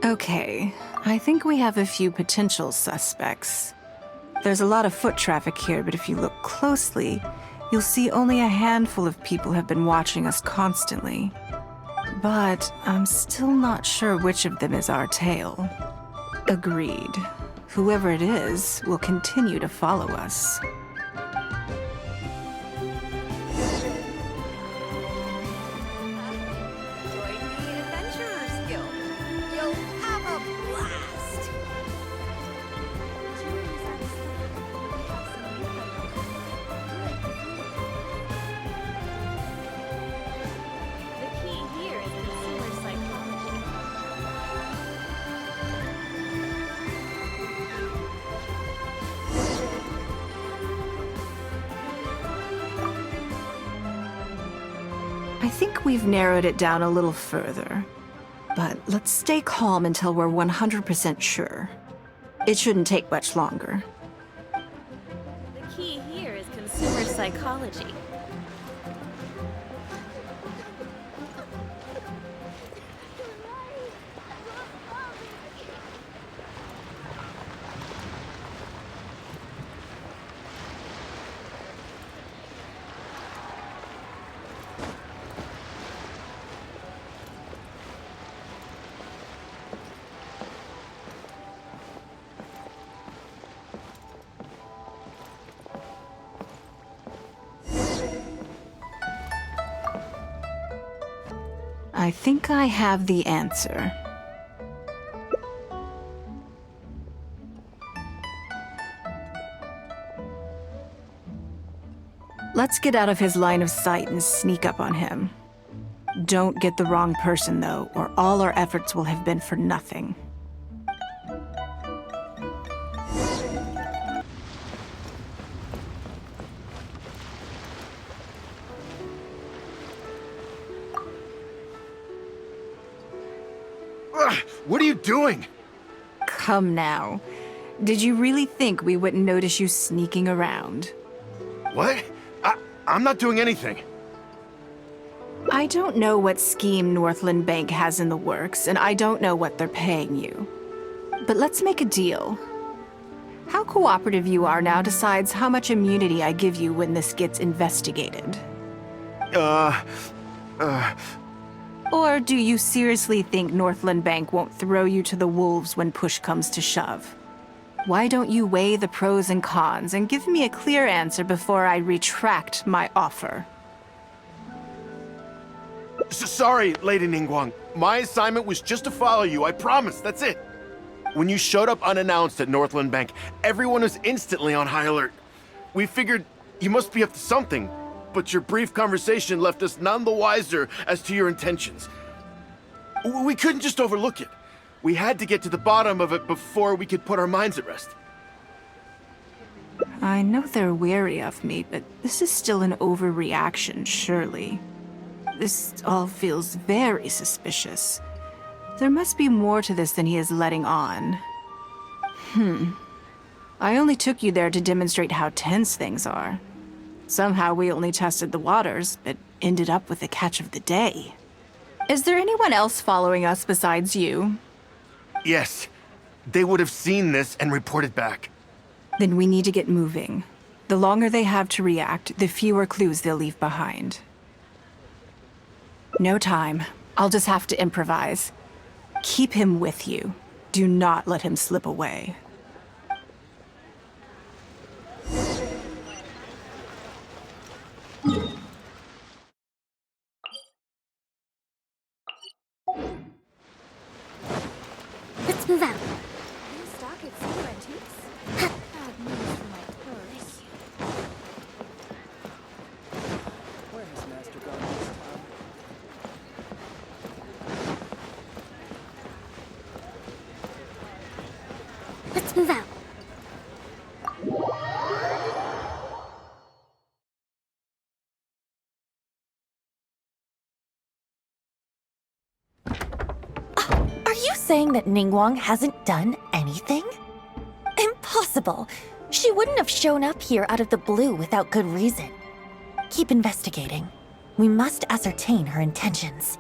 Okay, I think we have a few potential suspects. There's a lot of foot traffic here, but if you look closely, you'll see only a handful of people have been watching us constantly. But I'm still not sure which of them is our tail. Agreed. Whoever it is will continue to follow us. I think we've narrowed it down a little further. But let's stay calm until we're 100% sure. It shouldn't take much longer. The key here is consumer psychology. I think I have the answer. Let's get out of his line of sight and sneak up on him. Don't get the wrong person, though, or all our efforts will have been for nothing. What are you doing? Come now. Did you really think we wouldn't notice you sneaking around? What? I'm not doing anything. I don't know what scheme Northland Bank has in the works, and I don't know what they're paying you. But let's make a deal. How cooperative you are now decides how much immunity I give you when this gets investigated. Or do you seriously think Northland Bank won't throw you to the wolves when push comes to shove? Why don't you weigh the pros and cons and give me a clear answer before I retract my offer? Sorry, Lady Ningguang. My assignment was just to follow you, I promise, that's it. When you showed up unannounced at Northland Bank, everyone was instantly on high alert. We figured you must be up to something, but your brief conversation left us none the wiser as to your intentions. We couldn't just overlook it. We had to get to the bottom of it before we could put our minds at rest. I know they're wary of me, but this is still an overreaction, surely. This all feels very suspicious. There must be more to this than he is letting on. I only took you there to demonstrate how tense things are. Somehow we only tested the waters, but ended up with the catch of the day. Is there anyone else following us besides you? Yes. They would have seen this and reported back. Then we need to get moving. The longer they have to react, the fewer clues they'll leave behind. No time. I'll just have to improvise. Keep him with you. Do not let him slip away. Let's move out. Where has Master gone this time? Let's move out. Are you saying that Ningguang hasn't done anything? Impossible! She wouldn't have shown up here out of the blue without good reason. Keep investigating. We must ascertain her intentions.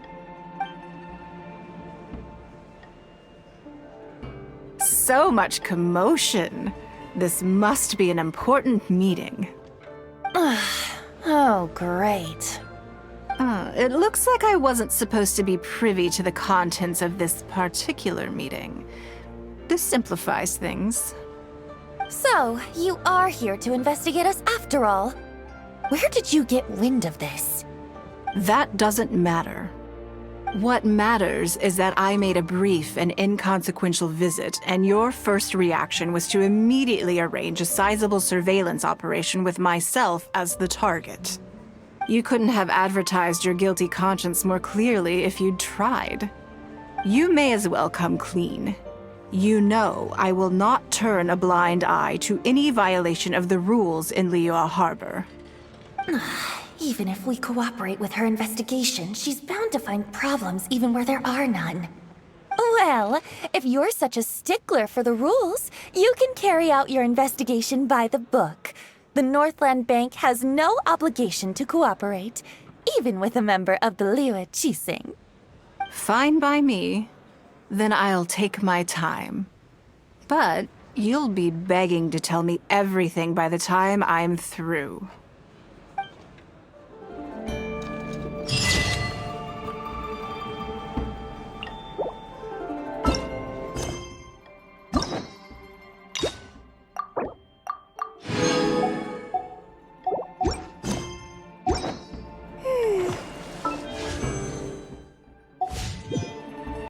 So much commotion. This must be an important meeting. Oh, great. It looks like I wasn't supposed to be privy to the contents of this particular meeting. This simplifies things. So, you are here to investigate us after all. Where did you get wind of this? That doesn't matter. What matters is that I made a brief and inconsequential visit, and your first reaction was to immediately arrange a sizable surveillance operation with myself as the target. You couldn't have advertised your guilty conscience more clearly if you'd tried. You may as well come clean. You know I will not turn a blind eye to any violation of the rules in Liyue Harbor. Even if we cooperate with her investigation, she's bound to find problems even where there are none. Well, if you're such a stickler for the rules, you can carry out your investigation by the book. The Northland Bank has no obligation to cooperate, even with a member of the Liyue Qixing. Fine by me. Then I'll take my time. But you'll be begging to tell me everything by the time I'm through.